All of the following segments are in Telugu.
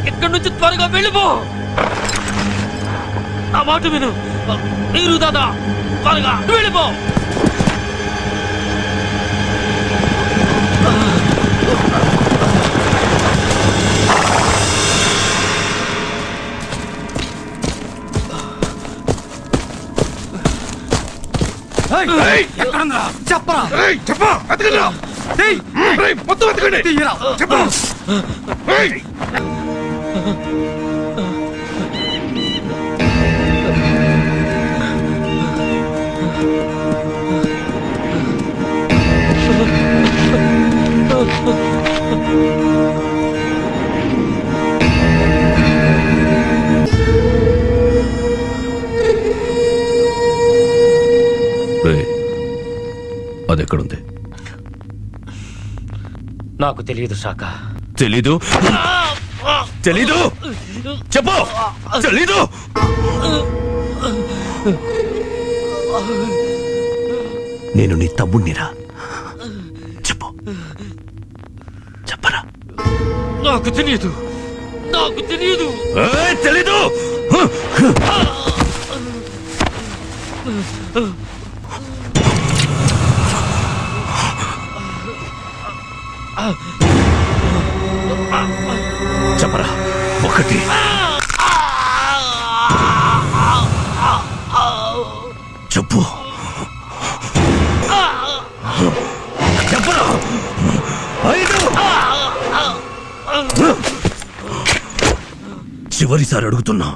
ఇక్కడి నుంచి త్వరగా వెళ్ళిపో. నా మాట విను. నీరు దాదా, త్వరగా వెళ్ళిపో. చెప్పరా మొత్తం ఎత్తకండి. చెప్పరా అదెక్కడుంది? నాకు తెలియదు శాఖ. తెలీదు? తెలీదు? చెప్పు. తెలీదు? నేను నీ తమ్ముణ్ణిరా. చెప్పు. చెప్పరా. నాకు తెలియదు. నాకు తెలియదు. తెలీదు? చెప్పరా. ఒకటి. చెప్పు. చెప్పరా. 5. చివరిసారి అడుగుతున్నా.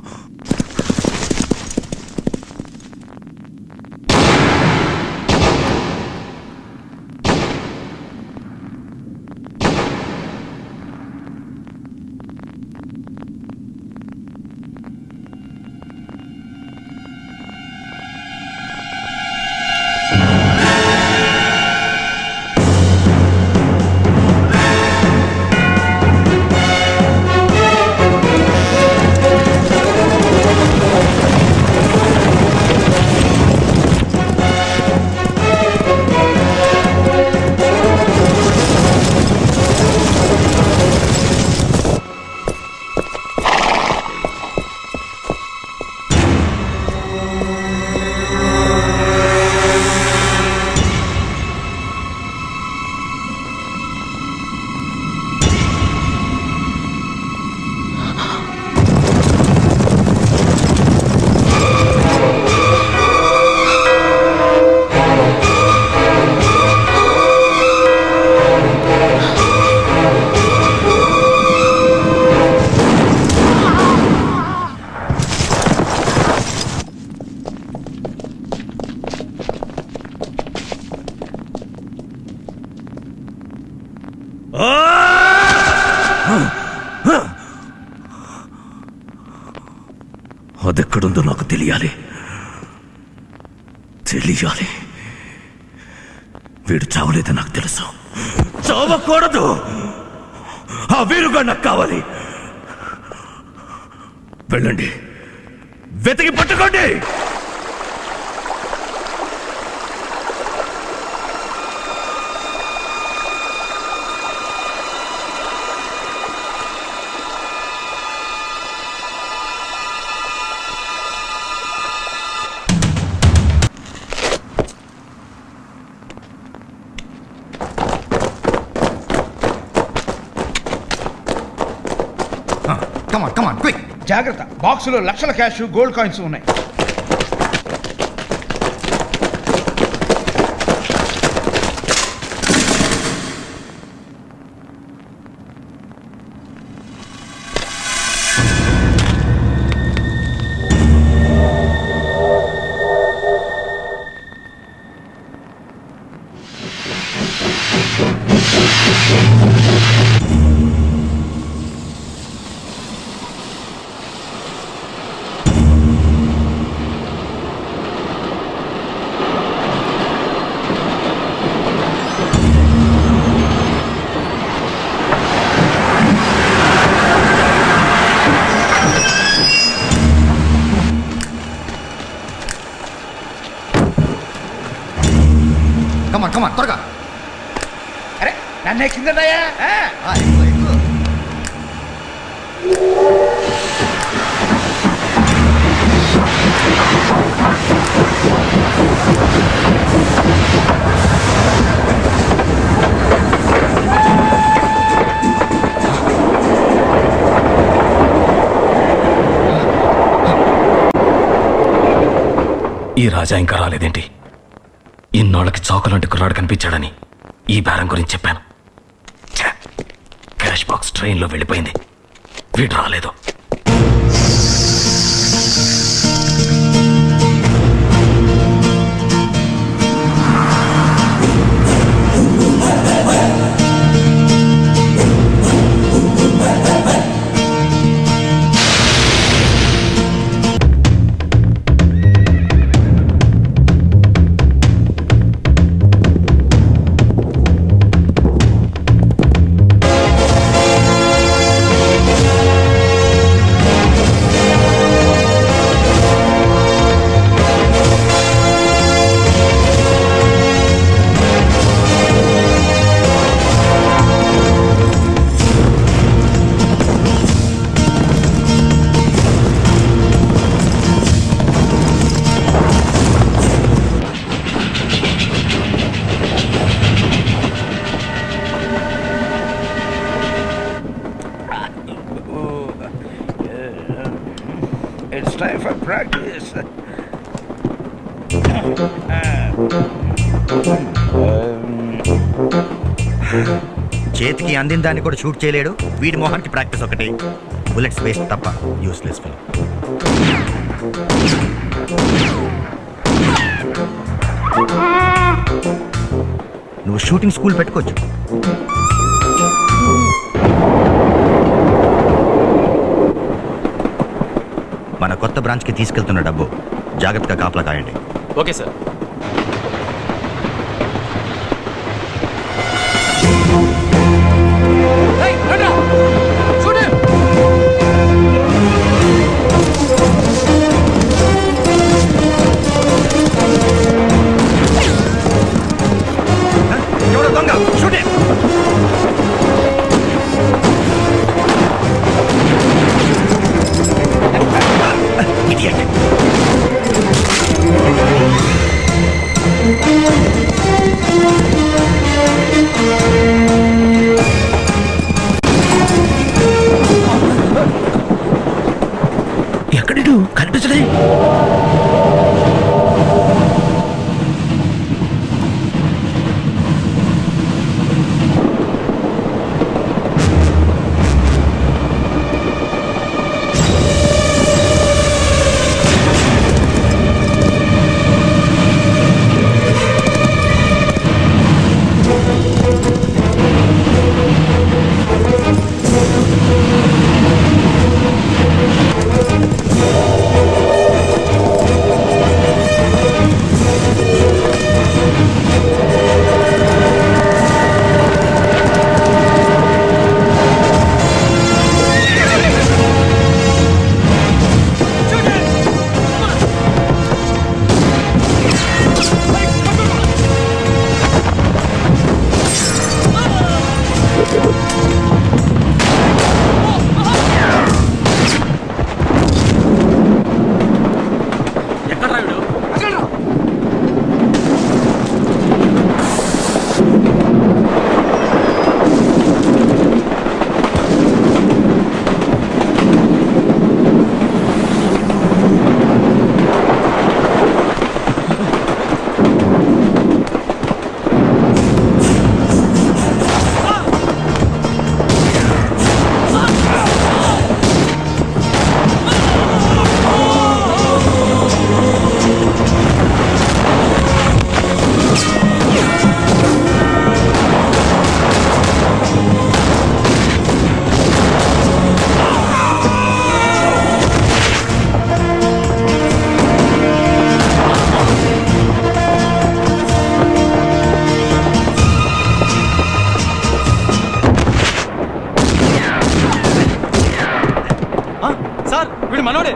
అదెక్కడుందో నాకు తెలియాలి. తెలియాలి. వీడు చావలేదని నాకు తెలుసు. చావకూడదు. ఆ వీరుగా నాకు కావాలి. వెళ్ళండి, వెతికి పట్టుకోండి. Come on quick. జాగ్రత్త, బాక్సులో లక్షల క్యాష్ గోల్డ్ కాయిన్స్ ఉన్నాయి. కమాన్ త్వరగా. అరే నన్ను ఎక్కిందయ్యా. ఈ రాజా ఇంకా రాలేదేంటి? ఇన్నాళ్ళకి చాకులాంటి కుర్రాడు కనిపించాడని ఈ బేరం గురించి చెప్పాను. క్యాష్ బాక్స్ ట్రైన్లో వెళ్ళిపోయింది, వీడు రాలేదు. It's time for practice. చేతికి అందిన దాన్ని కూడా షూట్ చేయలేడు. వీడి మొహానికి ప్రాక్టీస్ ఒకటి. బుల్లెట్స్ వేస్ట్ తప్ప. Useless fellow. నువ్వు షూటింగ్ స్కూల్ పెట్టుకోవచ్చు. మన కొత్త బ్రాంచ్కి తీసుకెళ్తున్న డబ్బు జాగ్రత్తగా కాపలా కాయండి. Okay sir. ఎవరో దొంగ షూటింగ్. Idiot. వీడు మనోడే.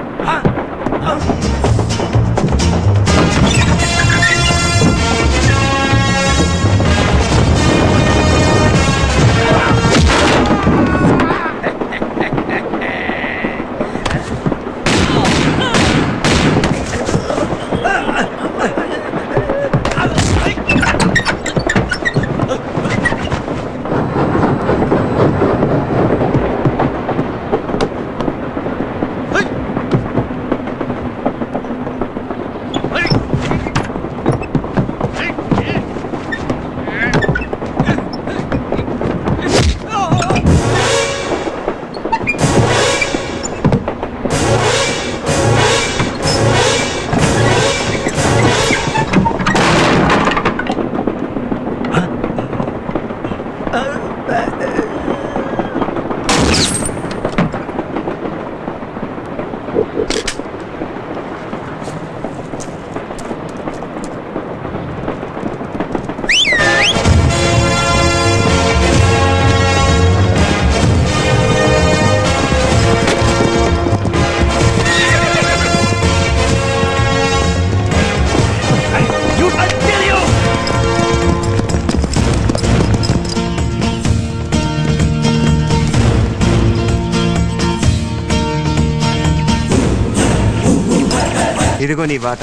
ఇదిగో నీ వాట.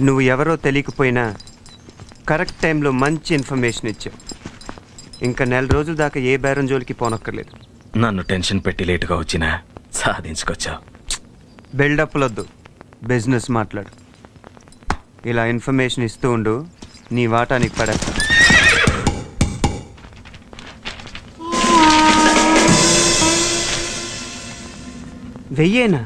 నువ్వు ఎవరో తెలియకపోయినా కరెక్ట్ టైంలో మంచి ఇన్ఫర్మేషన్ ఇచ్చావు. ఇంకా 1 నెల రోజుల దాకా ఏ బేరం జోలికి పోనక్కర్లేదు. నన్ను టెన్షన్ పెట్టి లేటుగా వచ్చినా సాధించుకొచ్చావు. బిల్డప్లొద్దు, బిజినెస్ మాట్లాడు. ఇలా ఇన్ఫర్మేషన్ ఇస్తూ ఉండు, నీ వాటా నీకు పడేస్తా. వెయ్యేనా?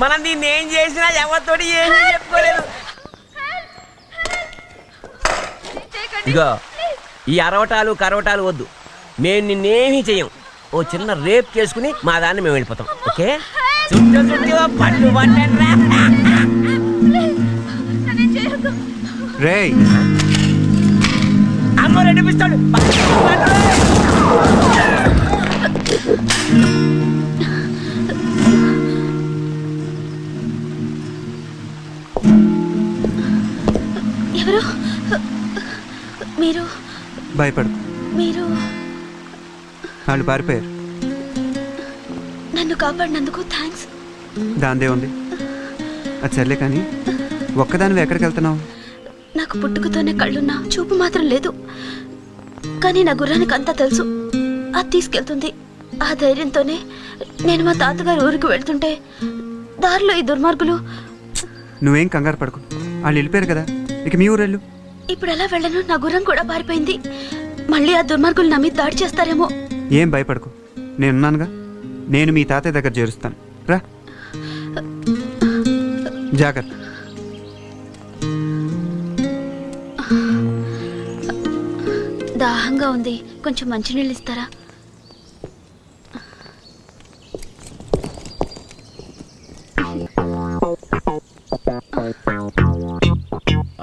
మనం దీన్ని ఏం చేసినా ఎవరితోటి ఏమీ చెప్పుకోలేదు. ఇగో ఈ అరవటాలు కరవటాలు వద్దు, మేము నిన్నేమీ చెయ్యం. ఓ చిన్న రేప్ చేసుకుని మా దాన్ని మేము వెళ్ళిపోతాం. ఓకే? చుట్టూ చుట్టూ పట్టు పట్టండి రేయ్. అమ్మ నడిపిస్తాడు. ఎవరు మీరు? భయపడు. మీరు వాళ్ళు పారిపోయారు. నన్ను కాపాడినందుకు థ్యాంక్స్. దాందే ఉంది. అది సర్లే కానీ ఒక్కదానివి ఎక్కడికి వెళ్తున్నావు? నాకు పుట్టుకతోనే కళ్ళున్నా చూపు మాత్రం లేదు. కానీ నా గుర్రానికి అంతా తెలుసు. అది తీసుకెళ్తుంది. ఆ ధైర్యంతోనే నేను మా తాతగారు ఊరికి వెళ్తుంటే దారిలో ఈ దుర్మార్గులు. నువ్వేం కంగారు పడకు, వాళ్ళు వెళ్ళిపోయారు కదా, ఇక మీ ఊరు వెళ్ళు. ఇప్పుడు ఎలా వెళ్ళను? నా గుర్రం కూడా పారిపోయింది. మళ్ళీ ఆ దుర్మార్గులు నా మీద దాడి చేస్తారేమో. ఏం భయపడకు, నేనున్నానుగా. నేను మీ తాతయ్య దగ్గర చేరుస్తాను. రా, జాగ్రత్త. దాహంగా ఉంది, కొంచెం మంచినీళ్ళు ఇస్తారా?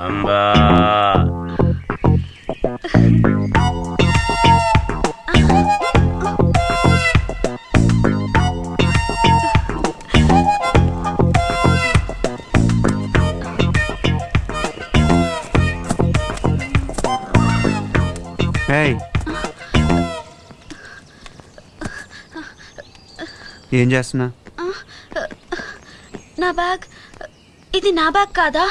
అంబా ఏయ్, ఏం చేస్తున్నా? నా బ్యాగ్. ఇది నా బ్యాగ్ కాదా?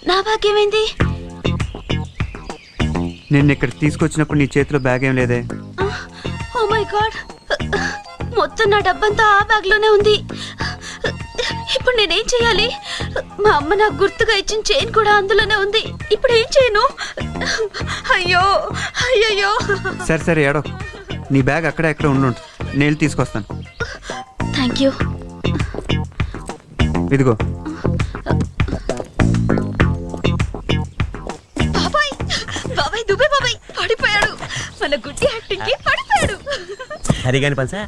నా బ్యాగ్ ఏమైంది? నిన్ను ఇక్కడికి తీసుకొచ్చినప్పుడు నీ చేతిలో బ్యాగ్ ఏం లేదే. ఓ మై గాడ్, మొత్తం నా డబ్బంతా ఆ బ్యాగ్లోనే ఉంది. ఇప్పుడు నేనేం చేయాలి? మా అమ్మ నాకు గుర్తుగా ఇచ్చిన చైన్ కూడా అందులోనే ఉంది. ఇప్పుడు ఏం చేయను? అయ్యో అయ్యయ్యో. సరే సరే ఏడో, నీ బ్యాగ్ అక్కడ ఎక్కడ ఉండు, నేను తీసుకొస్తాను. Thank you. ఇదిగో. బాబాయ్, బాబాయ్ దుబ్బే బాబాయ్ పడిపోయాడు. మన గుడ్డి యాక్టింగ్ కి పడిపోయాడు. సరే కాని పల్సా,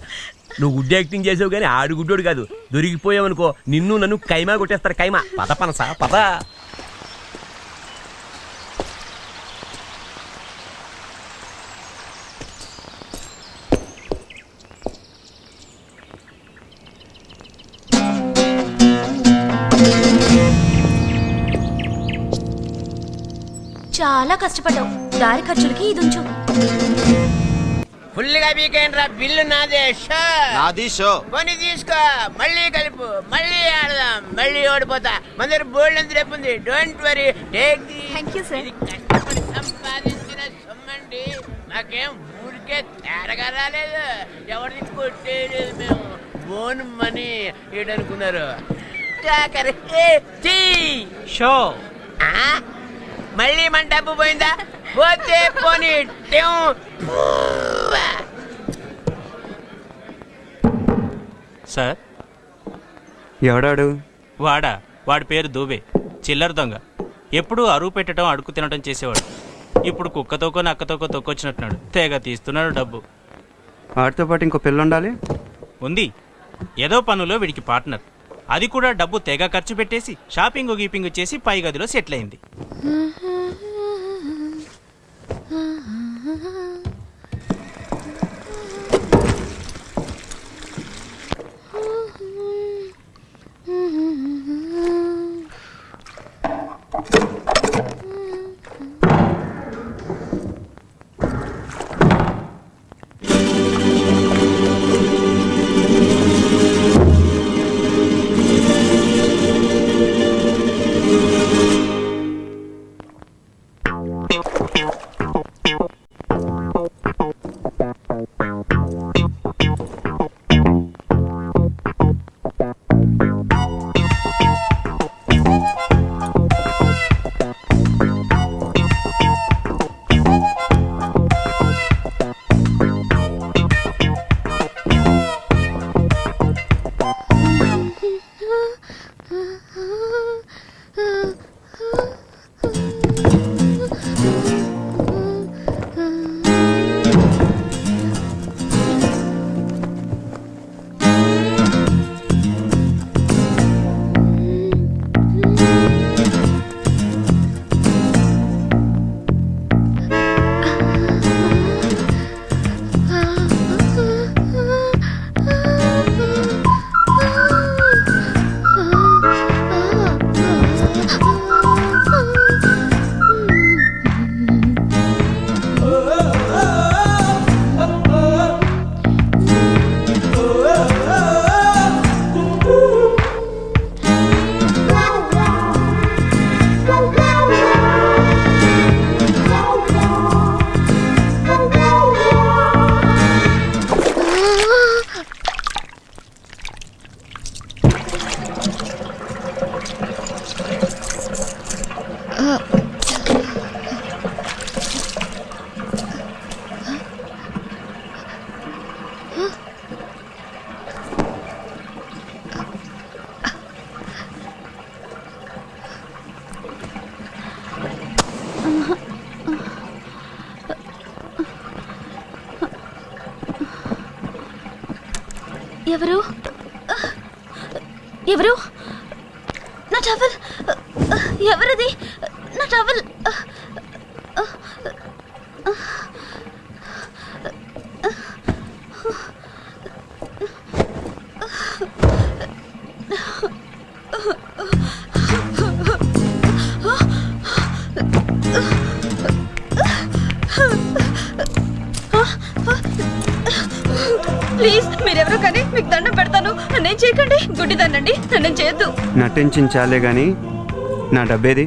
నువ్వు గుడ్డి యాక్టింగ్ చేసావు కానీ ఆడు గుడ్డోడు కాదు. దొరికిపోయావు అనుకో, నిన్ను నన్ను కైమా కొట్టేస్తారు. కైమా పద పనసా పద. చాలా కష్టపడ్డావు. దారి ఖర్చులకి ఇది ఉంచు. ఫుల్గా వీకెండ్ రా, బిల్లు నాదే. నాది షో. కొని తీసుకో, మళ్ళీ కలుపు, మళ్ళీ ఆడదాం, మళ్ళీ ఓడిపోతా. మన దగ్గర బోల్డ్ ఎంత రేపు ఉంది. Don't worry, take the. Thank you sir. ఇది కష్టపడి సంపాదించిన సొమ్మండి. మాకేం ఊరికే తేరగా రాలేదు, ఎవరిని కొట్టేయలేదు. మేము ఓన్ మనీ ఏటనుకున్నారు. షో. మళ్ళీ మన డబ్బు పోయిందా? పోతే పోనీ. సార్, ఎవడాడు? వాడి పేరు దూబే. చిల్లర దొంగ. ఎప్పుడూ అరువు పెట్టడం, అడుగు తినడం చేసేవాడు. ఇప్పుడు కుక్కతోకో నక్కతోకో తొక్కొచ్చినట్టున్నాడు. తెగ తీస్తున్నాడు డబ్బు. వాడితో పాటు ఇంకో పిల్ల ఉండాలి. ఉంది. ఏదో పనులో వీడికి పార్ట్నర్. అది కూడా డబ్బు తెగ ఖర్చు పెట్టేసి షాపింగ్ గీపింగ్ చేసి పై గదిలో సెటిల్ అయింది. ఎవరు ఎవరు? నా టవల్ ఎవరిది? నా టవల్ ప్లీజ్ మీరెవరో కానీ మీకు దండం పెడతాను. నన్నేం చేయకండి. గుడ్డిదాన్నండి, నన్నేం చేయొద్దు. నటించాలే గాని నా డబ్బేది?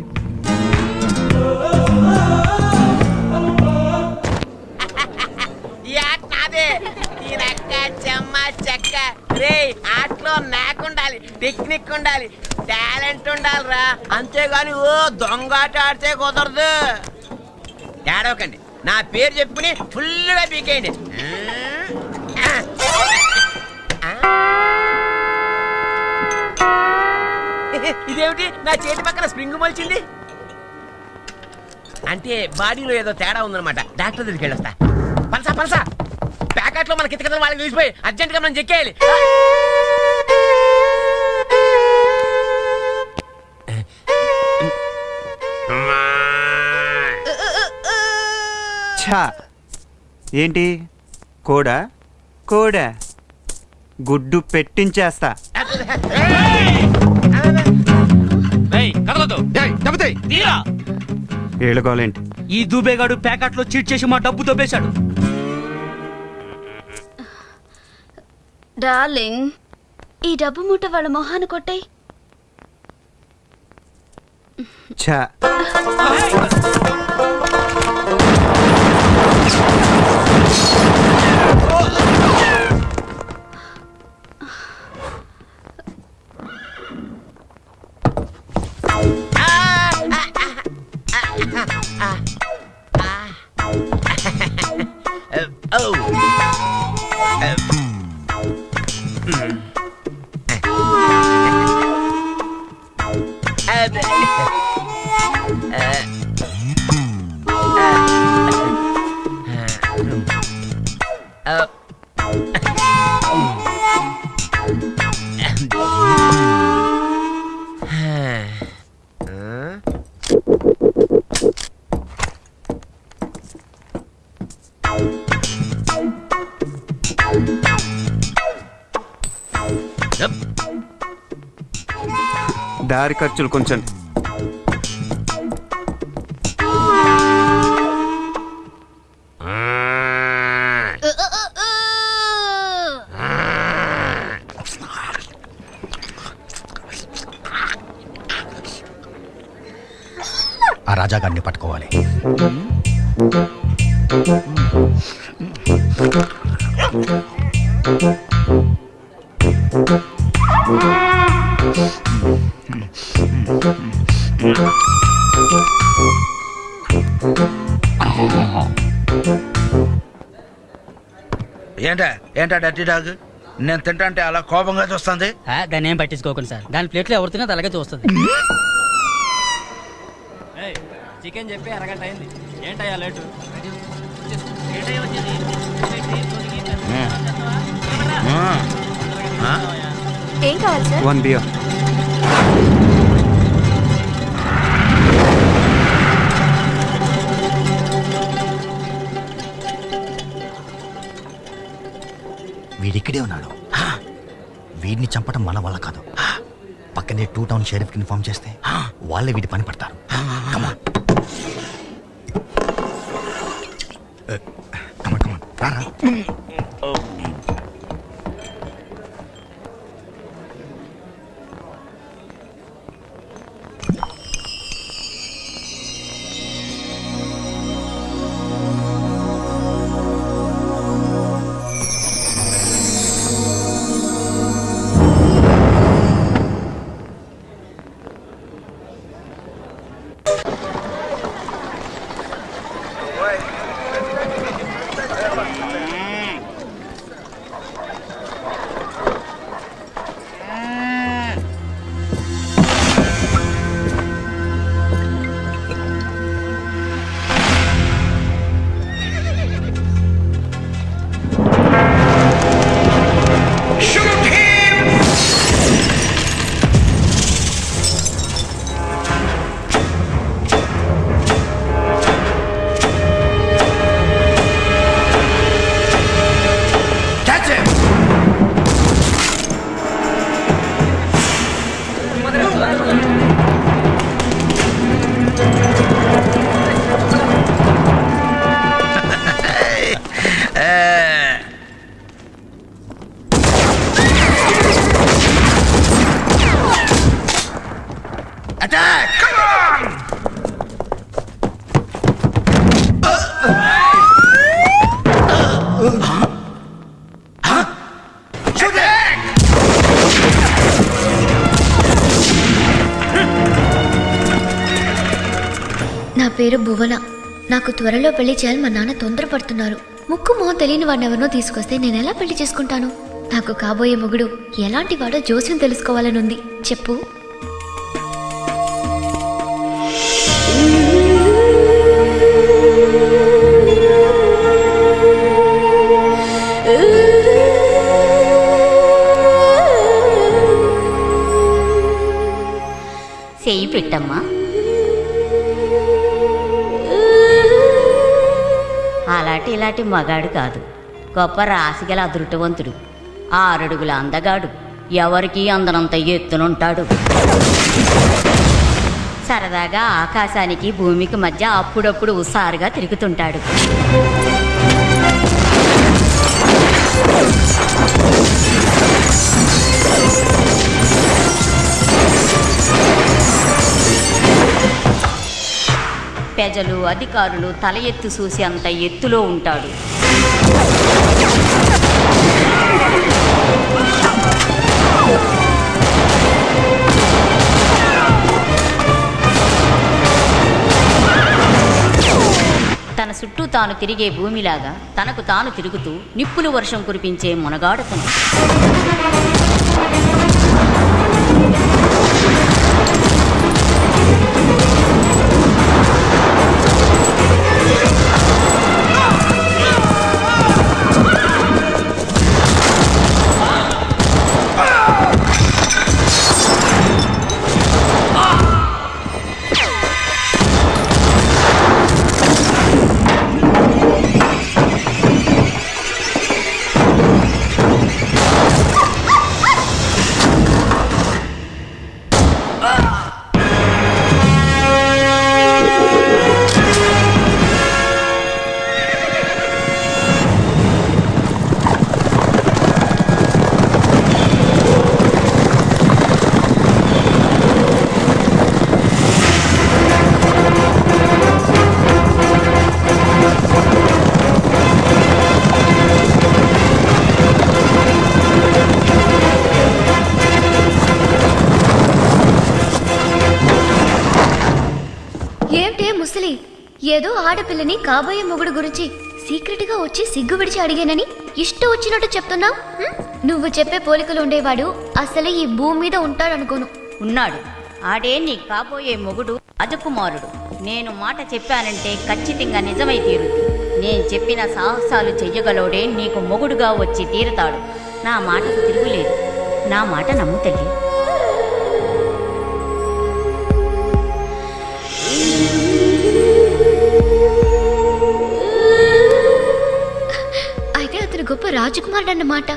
ఆటలో నాకుండాలి, టెక్నిక్ ఉండాలి, టాలెంట్ ఉండాలిరా. అంతేగాని ఓ దొంగాట ఆడితే కుదరదు. ఏడవకండి, నా పేరు చెప్పుకుని ఫుల్గా పీకేయండి. ఇదేమిటి నా చేతి పక్కన స్ప్రింగ్ మొలిచింది? అంటే బాడీలో ఏదో తేడా ఉందన్నమాట. డాక్టర్ దగ్గరికి వెళ్ళొస్తా. పలసా పలసా ప్యాకెట్లో మన కింద కింద వాళ్ళకి చూసిపోయి అర్జెంట్గా మనం చెక్కేయాలి. ఛా, ఏంటి కోడా? కోడా గుడ్డు పెట్టించేస్తా. ఏళ్ళగోలేంటి? ఈ దూబేగాడు ప్యాకెట్లో చీట్ చేసి మా డబ్బు దొబ్బేశాడు. డార్లింగ్, ఈ డబ్బు మూట వాళ్ళ మొహాన్ని కొట్టాయి. ఛా, దారి ఖర్చులు కొంచెం. ఆ రాజాగారిని పట్టుకోవాలి. ఏంటా డర్టీ డాగ్? నేను తింటా అలా కోపంగా చూస్తుంది. దాన్ని ఏం పట్టించుకోకండి సార్. దాని ప్లేట్లో ఎవరు తిన్నా అలాగే చూస్తుంది. చికెన్ చెప్పి అరగంట అయింది. ఏంటయ్యా లేటు? ఏం కావాలి సార్? 1 బియర్. వీడిక్కడే ఉన్నాడు. వీడిని చంపడం మన వల్ల కాదు. పక్కనే 2 టౌన్ షెరీఫ్కి ఇన్ఫార్మ్ చేస్తే వాళ్ళే వీడి పని పడతారు. రారా. పేరు భువన. నాకు త్వరలో పెళ్లి చేయాలి, మా నాన్న తొందరపడుతున్నారు. ముక్కు మొహం తెలియని వాడిని ఎవరినో తీసుకొస్తే నేను ఎలా పెళ్లి చేసుకుంటాను? నాకు కాబోయే మొగుడు ఎలాంటి వాడో జోస్యం తెలుసుకోవాలని ఉంది. చెప్పు. చెయ్యి పెట్టమ్మా. అలాంటి ఇలాంటి మగాడు కాదు, గొప్ప రాశిగల అదృష్టవంతుడు, 6 అడుగుల అందగాడు, ఎవరికీ అందనంత ఎత్తునుంటాడు. సరదాగా ఆకాశానికి భూమికి మధ్య అప్పుడప్పుడు ఉసారుగా తిరుగుతుంటాడు. ప్రజలు అధికారులు తల ఎత్తు చూసి అంత ఎత్తులో ఉంటాడు. తన చుట్టూ తాను తిరిగే భూమిలాగా తనకు తాను తిరుగుతూ నిప్పులు వర్షం కురిపించే మునగాడుతను. ఏదో ఆడపిల్లని కాబోయే మొగుడు గురించి సీక్రెట్ గా వచ్చి సిగ్గు విడిచి అడిగానని ఇష్టం వచ్చినట్టు చెప్తున్నావు. నువ్వు చెప్పే పోలికలు ఉండేవాడు అసలే ఈ భూమి మీద ఉంటాడనుకోను. ఉన్నాడు. ఆడే నీ కాబోయే మొగుడు రాజకుమారుడు. నేను మాట చెప్పానంటే ఖచ్చితంగా నిజమై తీరుద్ది. నేను చెప్పిన సాహసాలు చెయ్యగలోడే నీకు మొగుడుగా వచ్చి తీరుతాడు. నా మాటకు తిరుగులేదు. నా మాట నమ్ము తల్లి. గొప్ప రాజకుమారుడు అన్నమాట.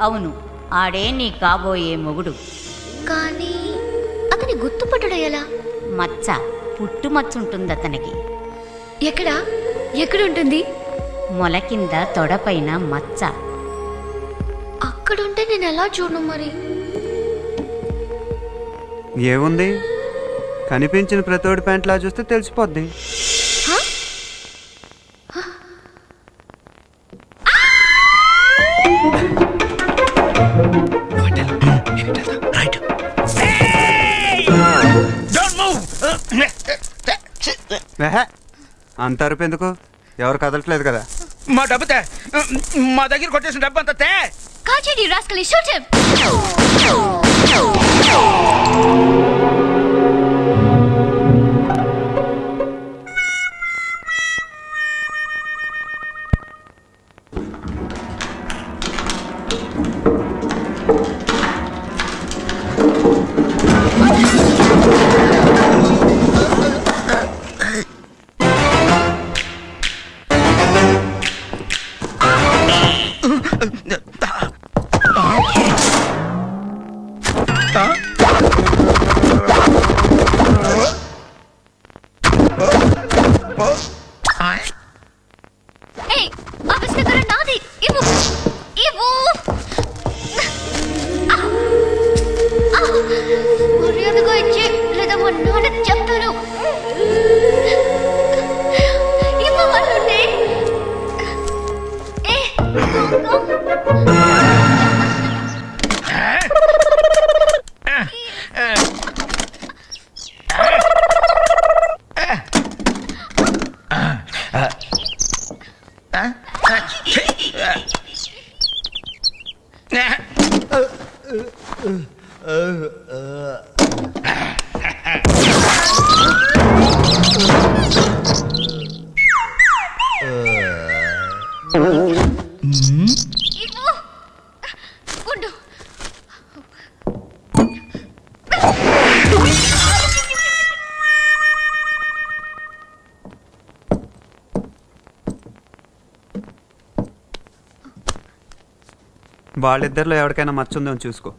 అవును, ఆడే నీ కాబోయే మొగుడు. కానీ అతని గుర్తుపట్టడం ఎలా? మచ్చ, పుట్టు మచ్చ ఉంటుంది అతనికి. ఎక్కడుంటుంది? మొల కింద తొడపైన మచ్చ. అక్కడుంటే నేను ఎలా చూడను మరి? ఏముంది, కనిపించిన ప్రతోడి ప్యాంట్లా చూస్తే తెలిసిపోద్ది. అంత అరుపు ఎందుకు? ఎవరు కదలట్లేదు కదా. మా డబ్బుతే, మా దగ్గర కొట్టేసిన డబ్బు అంతా తే. కాచేడి రాస్కలి, షూట్ హిమ్. వాళ్ళిద్దరిలో ఎవరికైనా మచ్చుందో చూసుకో.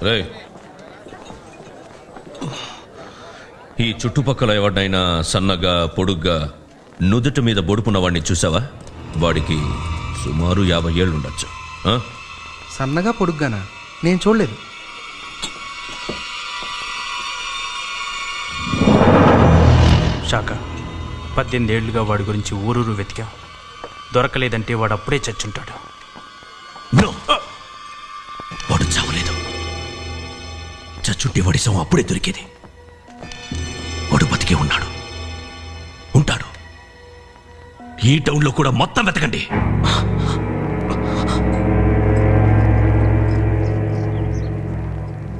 రే, ఈ చుట్టుపక్కల ఎవరినైనా సన్నగా పొడుగ్గా నుదుటి మీద బొడుపున్న వాడిని చూసావా? వాడికి సుమారు 50 ఏళ్ళు ఉండొచ్చు. సన్నగా పొడుగ్గానా? నేను చూడలేదు. శాఖ 18 ఏళ్లుగా వాడి గురించి ఊరూరు వెతికాం. దొరకలేదంటే వాడు అప్పుడే చచ్చుంటాడు. వాడు చావలేదు. చచ్చుంటే వాడి శవం అప్పుడే దొరికేది. వాడు బతికే ఉన్నాడు, ఉంటాడు. ఈ టౌన్లో కూడా మొత్తం వెతకండి.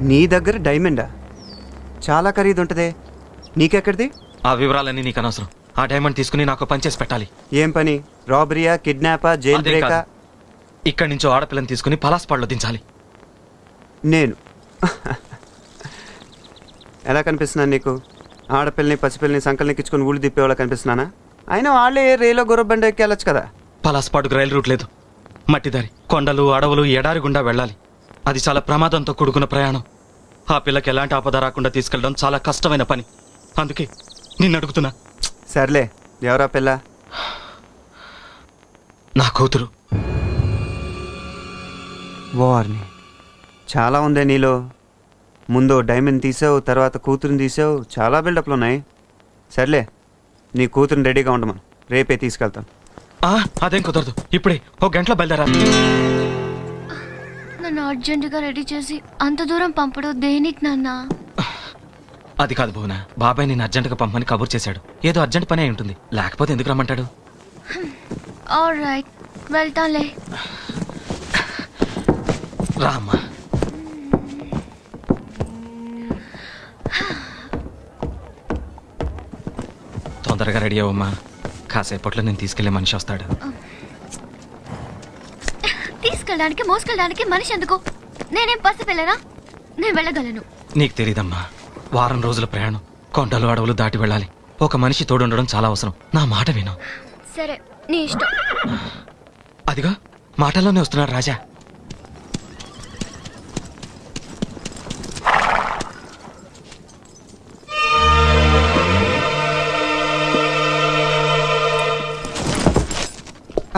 నీ దగ్గర డైమండా? చాలా ఖరీదు ఉంటుందే, నీకెక్కడిది? ఆ వివరాలన్నీ నీకు అనవసరం. ఆ డైమండ్ తీసుకుని నాకు పని చేసి పెట్టాలి. ఏం పని? రాబరీయా, కిడ్నాపా, జైల్ బ్రేకా? ఇక్కడి నుంచో ఆడపిల్లని తీసుకుని పలాస్పాడ్లో దించాలి. నేను ఎలా కనిపిస్తున్నాను నీకు? ఆడపిల్లని పసిపిల్లని సంకలనెక్కించుకొని ఊళ్ళు తిప్పేవాళ్ళ కనిపిస్తున్నానా? అయినా వాళ్ళే రైలో గుర్రబండ ఎక్కి వెళ్ళొచ్చు కదా. పలాస్పాడుకు రైలు రూట్ లేదు. మట్టిదారి, కొండలు, అడవులు, ఎడారి గుండా వెళ్ళాలి. అది చాలా ప్రమాదంతో కూడుకున్న ప్రయాణం. ఆ పిల్లకి ఎలాంటి ఆపద రాకుండా తీసుకెళ్ళడం చాలా కష్టమైన పని. అందుకే నిన్ను అడుగుతున్నా. సర్లే, ఎవరా పిల్ల? నా కూతురు. వార్ని చాలా ఉందే నీలో. ముందు డైమండ్ తీసావు, తర్వాత కూతురుని తీసావు. చాలా బిల్డప్లు ఉన్నాయి. సర్లే, నీ కూతురుని రెడీగా ఉండమను, రేపే తీసుకెళ్తాను. అదేం కుదరదు. ఇప్పుడే 1 గంటలో బయలుదేరాలి. నన్ను అర్జెంటుగా రెడీ చేసి అంత దూరం పంపడం దేనికి నాన్న? అది కాదు భువన, బాబాయ్ నేను అర్జెంటుగా పంపని కబుర్ చేశాడు. ఏదో అర్జెంట్ పని అయి ఉంటుంది, లేకపోతే ఎందుకు రమ్మంటాడు? ఆల్రైట్, వెళ్తానులే. రామ్మా. తొందరగా రెడీ అవ్వమ్మా, కాసేపట్లో నేను తీసుకెళ్లే మనిషి వస్తాడు. తీసుకెళ్ళడానికి మోసుకెళ్ళడానికి మనిషి ఎందుకు? నేనేం పసిపిల్లనా? నేను వెళ్ళగలను. నీకు తెలీదమ్మా, వారం రోజుల ప్రయాణం, కొండలు అడవులు దాటి వెళ్ళాలి. ఒక మనిషి తోడుండడం చాలా అవసరం. నా మాట విను. సరే, నీ ఇష్టం. అదిగో మాటల్లోనే వస్తున్నాడు రాజా.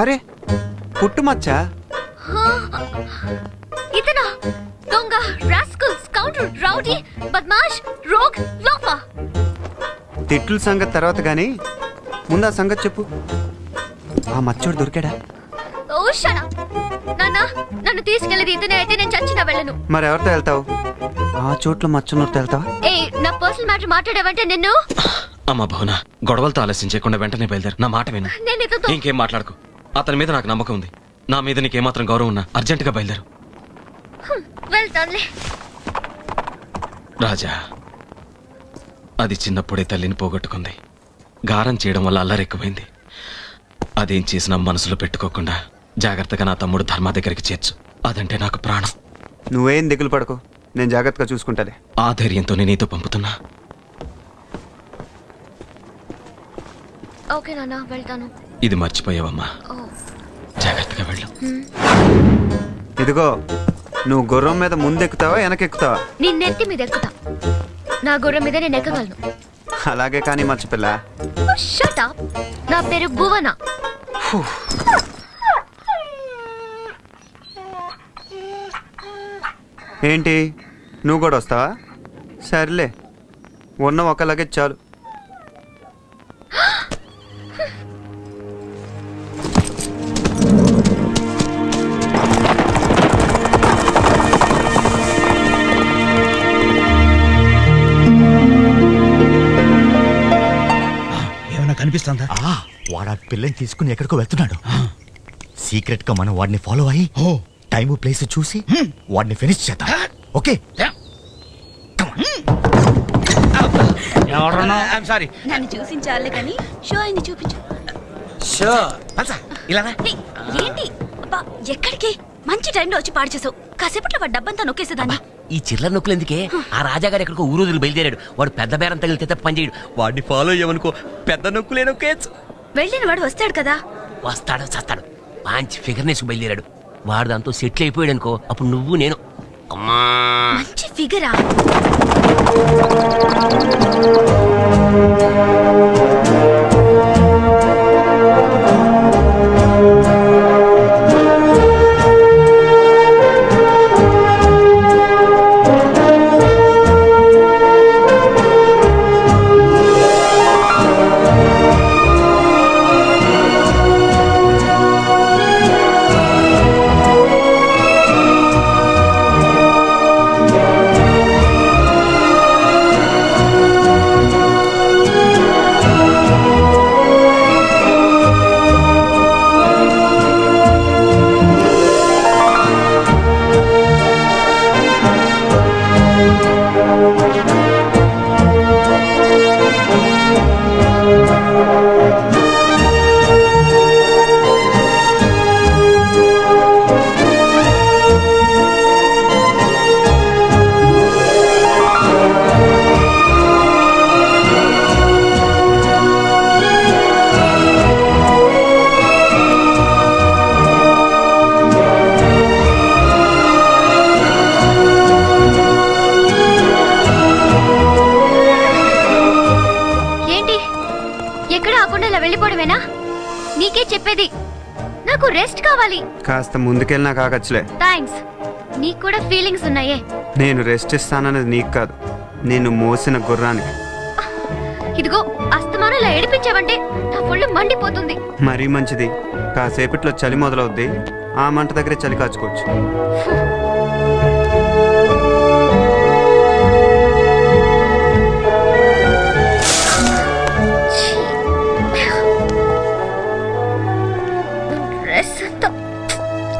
అరే పుట్టుమచ్చా? ఇతనా? దొంగ, రాస్కల్, స్కౌండర్, రౌడీ, బద్మాష్, రోగ్, లోఫా. తిట్లు సంగతి తర్వాత గానీ ముందు ఆ సంగతి చెప్పు. ఆ మచ్చోడు దొరికాడా? ఓ షట్ అప్. నన్ను తీసుకెళ్ళేది ఇతనే అయితే నేను చచ్చినా వెళ్ళను. మరి ఎవరితో వెళ్తావు? ఆ చోట్ల మచ్చనూరుతో వెళ్తావా? ఏ, నా పర్సనల్ మ్యాటర్ మాట్లాడావంటే నిన్ను. అమ్మా భవన, గొడవలతో ఆలస్యం చేయకుండా వెంటనే బయలుదేరు. నా మాట విను. నేను ఇతతో ఇంకేం మాట్లాడుకో. అతని మీద నాకు నమ్మకం ఉంది. నా మీద నీకేమాత్రం గౌరవం ఉన్నా అర్జెంటుగా బయలుదేరు. వెళ్తానులే. రాజా, అది చిన్నప్పుడే తల్లిని పోగొట్టుకుంది. గారం చేయడం వల్ల అల్లరెక్కువైంది. అదేం చేసినా మనసులో పెట్టుకోకుండా జాగ్రత్తగా నా తమ్ముడు ధర్మ దగ్గరికి చేర్చు. అదంటే నాకు ప్రాణం. నువ్వేం దిగులు పడకు, నేను జాగ్రత్తగా చూసుకుంటాలే. ఆ ధైర్యంతోనే నీతో పంపుతున్నా. ఓకే నాన్న, వెళ్తాను. ఇది మర్చిపోయావమ్మా, జాగ్రత్తగా వెళ్ళు. ఇదిగో, నువ్వు గుర్రం మీద ముందెక్కుతావా వెనకెక్కుతావా? నిన్నెత్తి మీద ఎక్కుతా. నా గుర్రం మీద నేను ఎక్కగలను. అలాగే కానీ మర్చిపిల్ల. Shut up. నా పేరు భువన. ఏంటి, నువ్వు కూడా వస్తావా? సర్లే, ఉన్న ఒక లగేజ్ చాలు. కనిపిస్తుందా? వాడు ఆ పిల్లని తీసుకుని ఎక్కడికో వెళ్తున్నాడు. సీక్రెట్ గా మనం వాడిని ఫాలో అయ్యి టైము ప్లేస్ చూసి వాడిని ఫినిష్ చేద్దాం. ఓకే? సారీ, నన్ను చూసించాలే కానీ షో అయింది చూపించు. షో ఇలా ఏంటి అబ్బా, ఎక్కడికి? మంచి టైంలో వచ్చి పాడు చేసావు. కాసేపట్లో వాడు డబ్బంతా నొక్కేసేదాన్ని. ఈ చిల్లర నొక్కులు ఎందుకే? ఆ రాజాగారు ఎక్కడికో ఊరు బయలుదేరాడు. వాడు పెద్ద బేరం తగిలితే తప్ప పని చేయడు. వాడిని ఫాలో అయ్యమనుకో, పెద్ద నొక్కులే నొక్కేయచ్చు. వెళ్ళిన వాడు వస్తాడు కదా. వస్తాడు, చస్తాడు. మంచి ఫిగర్ నేసుకు బయలుదేరాడు. వాడు దాంతో సెటిల్ అయిపోయాడు అనుకో, అప్పుడు నువ్వు నేను. అమ్మా, మంచి ఫిగరా? వెళ్ళిపోవడమేనా? నీకే చెప్పేది, నాకు రెస్ట్ కావాలి. కాస్త ముందుకెళ్ళి కాకచ్చులే. థ్యాంక్స్. నీకు కూడా ఫీలింగ్స్ ఉన్నాయే. నేను రెస్ట్ ఇస్తానన్నది నీకు కాదు, నేను మోసిన గుర్రానికి. ఇదిగో, అస్తమానం ఇలా ఏడిపించావంటే నా ఒళ్ళు మండిపోతుంది. మరీ మంచిది, కాసేపట్లో చలి మొదలవుద్ది. ఆ మంట దగ్గరే చలి కాచుకోవచ్చు.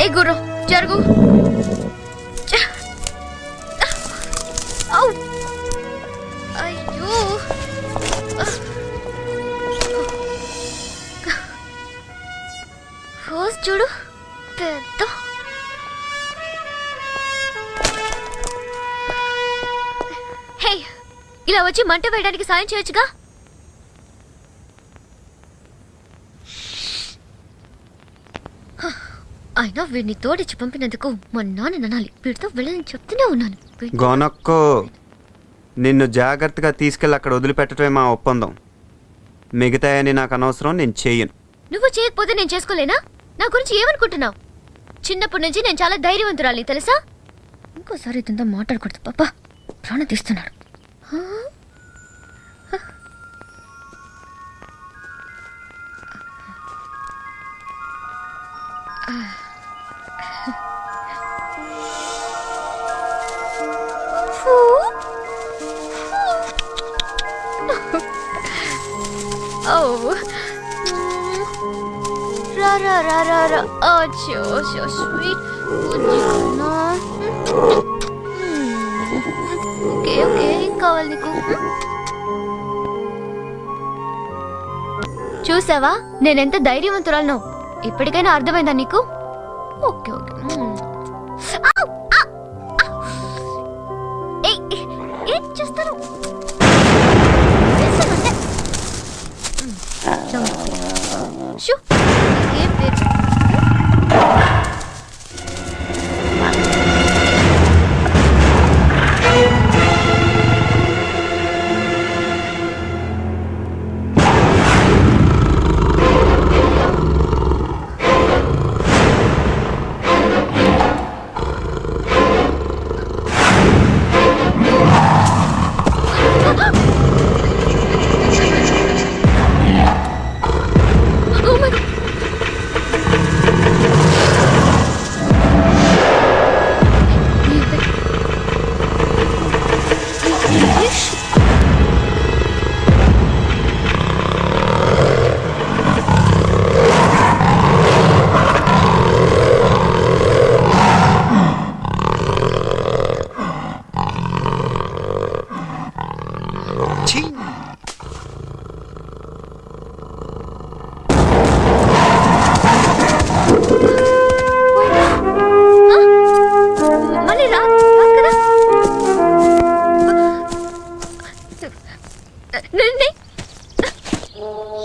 ఏ గుర్రం జరుగు. ఇలా వచ్చి మంట వేయడానికి సాయం చేయొచ్చుగా. అయినా వీడిని తోడిచ్చి పంపినందుకు మా నాన్న అనాలి. వీడితో వెళ్ళని చెప్తూనే ఉన్నాను. గొనక్కో, నిన్ను జాగ్రత్తగా తీసుకెళ్ళి అక్కడ వదిలిపెట్టడమే మా ఒప్పందం. మిగతాయని నాకు అనవసరం, నేను చెయ్యను. నువ్వు చేయకపోతే నేను చేసుకోలేనా? నా గురించి ఏమనుకుంటున్నావు? చిన్నప్పటి నుంచి నేను చాలా ధైర్యవంతురాలి తెలుసా. ఇంకోసారి ఇదంతా మాట్లాడకూడదు. పాపా ప్రాణం తీస్తున్నాడు. రా రా రా రా రా. అచ్చో సో స్వీట్. ఓకే ఓకే, ఏం కావాలి నీకు? చూసావా నేనెంత ధైర్యవంతురాలను? ఇప్పటికైనా అర్థమైందా నీకు? Okay okay. ఏం చేస్తాను? ఏం పేరు?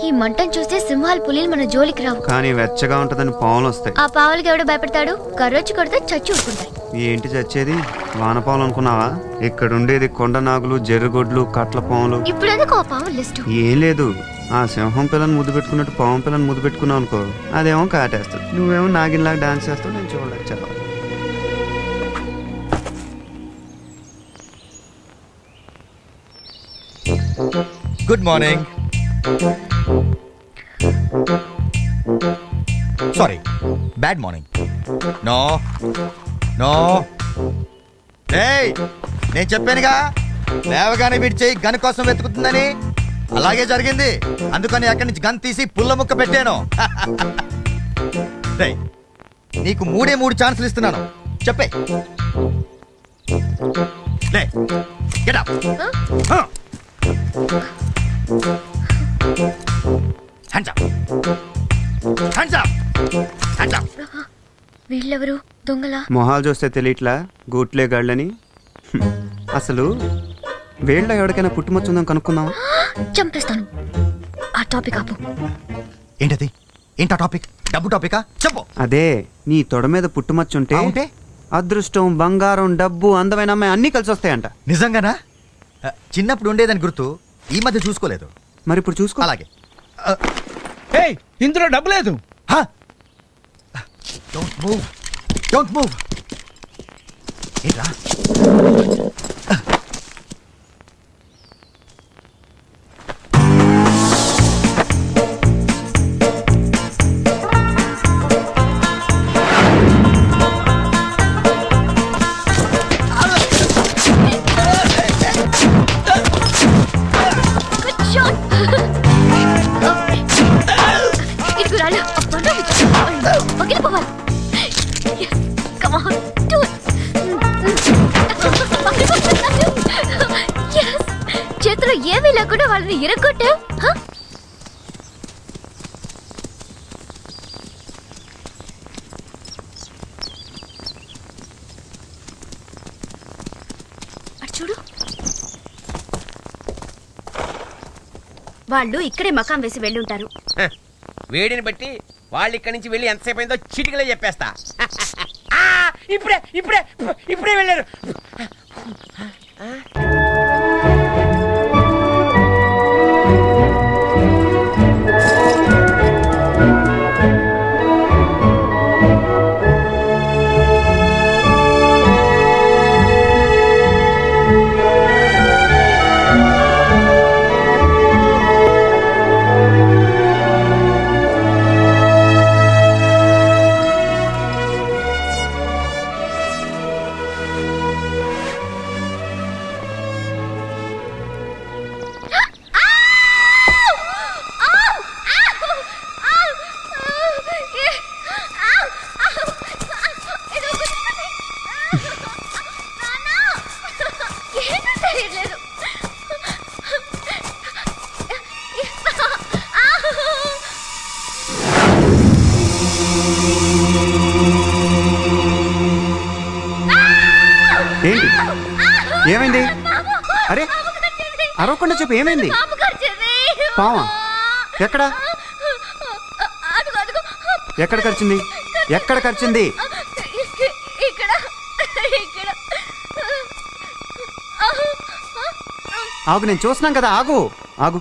ఈ మంటను చూస్తే సింహాలు పులిలు మన జోలికి రావు. కానీ వెచ్చగా ఉంటదని పావులు వస్తాయి. ఆ పావులకి ఎవడో భయపడతాడు? కర్రొచ్చి కొడితే చచ్చి ఊరుకుంటాయి. ఏంటి చచ్చేది? వానపావులు అనుకున్నావా? ఇక్కడ ఉండేది కొండ నాగులు, జర్రుగొడ్లు, కట్ల పావులు. ఇప్పుడు ఎందుకు ఆ పావుల లిస్టు? ఏం లేదు, ఆ సింహం పిల్లని ముద్దు పెట్టుకున్నట్టు పాము పిల్లని ముద్దు పెట్టుకున్నావు అనుకో, అదేమో కాటేస్తుంది. నువ్వేమో నాగిన్లాగా డాన్స్ చేస్తావు, నేను చూడలేదు. చాలా good morning. Sorry, bad morning. No no. ఏయ్, నేను చెప్పానుగా లేవగానే వీడి చేయి గన్ కోసం వెతుకుతుందని. అలాగే జరిగింది. అందుకని అక్కడి నుంచి గన్ తీసి పుల్ల ముక్క పెట్టాను. రేయ్, నీకు 3 ఛాన్సులు ఇస్తున్నాను. చెప్పే. లే, get up. Hands up. Hands up. Hands up. వీళ్ళెవరు? దొంగలా? మొహాలు చూస్తే తెలియట్లా గూట్లే గాళ్ళని. అసలు వీళ్ళ ఎవరికైనా పుట్టుమచ్చుందని కనుక్కుందాం. చంపేస్తాను. ఆ టాపిక్ ఆపు. ఏంటది? ఏంటా టాపిక్? డబ్బు టాపికా? చెప్పు. అదే, నీ తొడ మీద పుట్టుమచ్చుంటే ఉంటే అదృష్టం, బంగారం, డబ్బు, అందమైన అమ్మాయి అన్నీ కలిసి వస్తాయంట. నిజంగానా? చిన్నప్పుడు ఉండేదని గుర్తు, ఈ మధ్య చూసుకోలేదు. మరి ఇప్పుడు చూసుకో. అలాగే. ఇందులో డబ్బు లేదు. Don't move. Don't move. ఏంట్రా? చేతిలో ఏమీ లేకుండా వాళ్ళని ఇరగొట్టా. చూడు, వాళ్ళు ఇక్కడే మకాం వేసి వెళ్ళుంటారు. వేడిని బట్టి వాళ్ళు ఇక్కడి నుంచి వెళ్ళి ఎంతసేపు అయిందో చిటికలో చెప్పేస్తా. ఇప్పుడే ఇప్పుడే ఇప్పుడే వెళ్ళారు. ఏంటి ఏమైంది? అరే అరవకుండా చెప్పు, ఏమైంది? పావా ఎక్కడ ఎక్కడ ఖర్చుంది? ఎక్కడ ఖర్చుంది? ఆగు, నేను చూస్తున్నాం కదా, ఆగు ఆగు.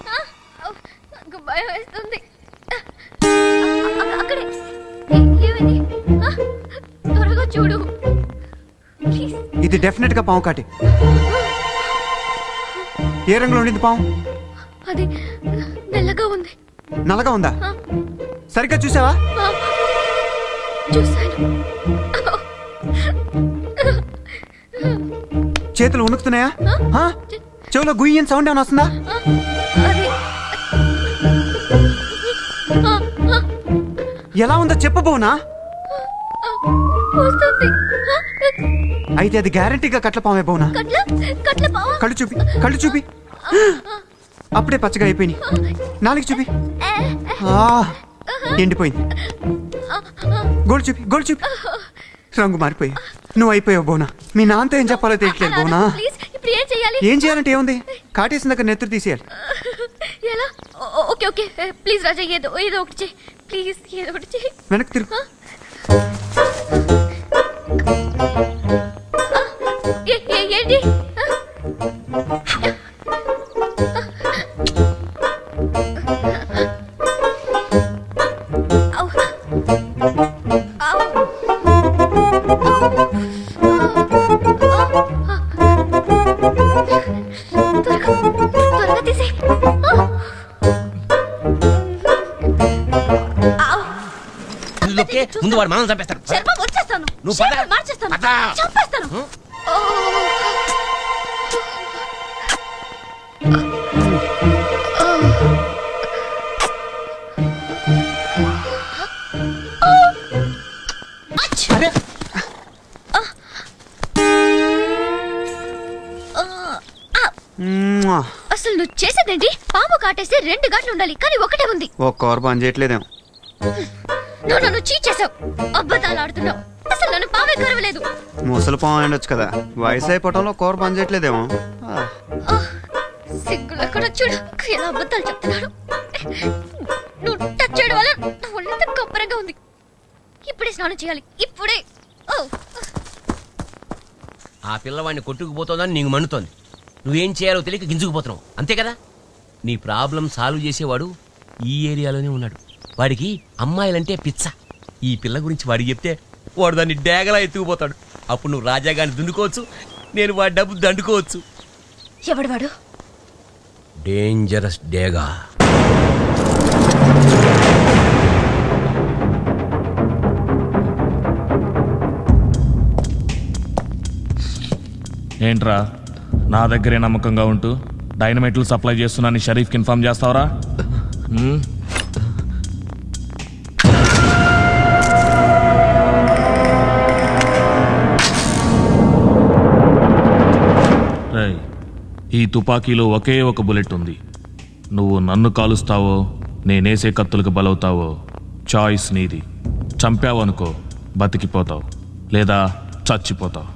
భయం వేస్తుంది. త్వరగా చూడు. ఇది డెఫినెట్ గా పాము కాటి. ఏ రంగులో ఉండింది పాము? అది నల్లగా ఉంది. నల్లగా ఉందా? సరిగ్గా చూసావా? చూసాను. చేతులు ఉణుకుతున్నాయా? చెవులో గుయ్యని సౌండ్ ఏమైనా వస్తుందా? ఎలా ఉందో చెప్పబోనా? అయితే అది గ్యారంటీగా కట్ల పామే బోనా? కళ్ళు చూపి, కళ్ళు చూపి. అప్పుడే పచ్చగా అయిపోయినాయి. నాలుగు చూపి. ఎండిపోయింది. గోల్డ్ చూపి, గోల్డ్ చూపి. రంగు మారిపోయా. నువ్వు అయిపోయావు బోనా. మీ నాన్నతో ఏం చెప్పాలో తెలియట్లేదు బోనా. ఏం చేయాలంటే ఏముంది? కాటేసిన దగ్గర నెత్తురు తీసేయాలి. ఓకే ఓకే ప్లీజ్ రాజా, ఏదో ఏదో ఒకటి చేయి ప్లీజ్, ఏదో ఒకటి చేయి. వెనక్కి తిరుగు. ఏంటి? త్వరగా తీసే. ముందు వాడు మనం చంపేస్తాడు. చర్మం వచ్చేస్తాను, నువ్వు పద. మార్చేస్తాను, పద. చంపేస్తాను. అసలు నువ్వు చేసేదేంటి? పాము కాటేసి 2 గంటలు ఉండాలి, కానీ ఒకటే ఉంది. ఓ కూర పని చేయట్లేదేమో. నువ్వు నన్ను చీట్ చేసావు, అబద్ధాలు ఆడుతున్నావు. అసలు నన్ను పామే కరవలేదు. ముసలి పాము ఉండొచ్చు కదా, వయసు అయిపోవటంలో కూర పని చేయట్లేదేమో. సిగ్గులు ఎక్కడ చూడు, ఎలా అబద్ధాలు చెప్తున్నాడు. నువ్వు టచ్ చేయడం వల్ల నా ఒళ్ళంతా కొబ్బరంగా ఉంది. ఇప్పుడే స్నానం చేయాలి, ఇప్పుడే. ఆ పిల్లవాడిని కొట్టుకుపోతుందని నీకు మండుతోంది. నువ్వేం చేయాలో తెలియక గింజుకుపోతున్నావు, అంతే కదా? నీ ప్రాబ్లం సాల్వ్ చేసేవాడు ఈ ఏరియాలోనే ఉన్నాడు. వాడికి అమ్మాయిలంటే పిచ్చ. ఈ పిల్ల గురించి వాడికి చెప్తే వాడు దాన్ని డేగలా ఎత్తుకుపోతాడు. అప్పుడు నువ్వు రాజాగాన్ని దున్నుకోవచ్చు, నేను వాడి డబ్బు దండుకోవచ్చు. ఎవడు వాడు? డేంజరస్ డేగా. ఏంట్రా నా దగ్గరే నమ్మకంగా ఉంటూ డైనమైట్లు సప్లై చేస్తున్నాను షరీఫ్కి ఇన్ఫార్మ్ చేస్తావరా? ఈ తుపాకీలో ఒకే ఒక బుల్లెట్ ఉంది. నువ్వు నన్ను కాలుస్తావో నేనేసే కత్తులకు బలవుతావో చాయిస్ నీది. చంపావనుకో బతికిపోతావు, లేదా చచ్చిపోతావు.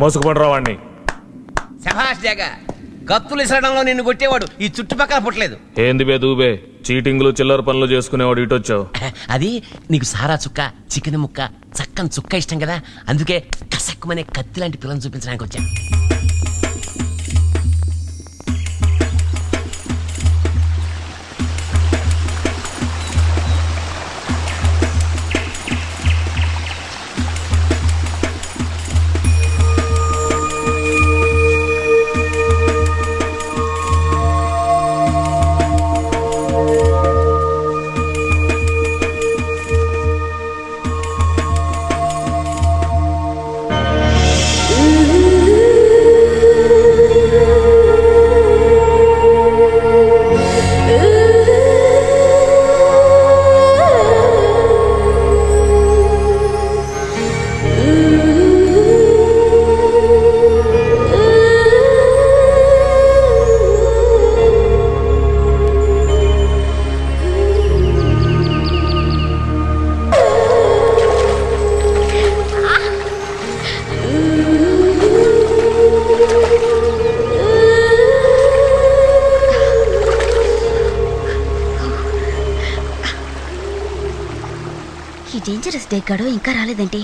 మోసుకుపడరా వాడిని. శభాష్ జగ, కత్తులు ఇసరడంలో నిన్ను కొట్టేవాడు ఈ చుట్టుపక్కల పుట్టలేదు. ఏంది బే దూబే, చీటింగ్లు చిల్లర పనులు చేసుకునేవాడు ఇటొచ్చావు. అది నీకు సారా చుక్క, చికెన్ ముక్క, చక్కని చుక్క ఇష్టం కదా, అందుకే కసక్కుమనే కత్తి లాంటి పిల్లని చూపించడానికి వచ్చా. ఈ డేంజరస్ డే గడు ఇంకా రాలేదండి.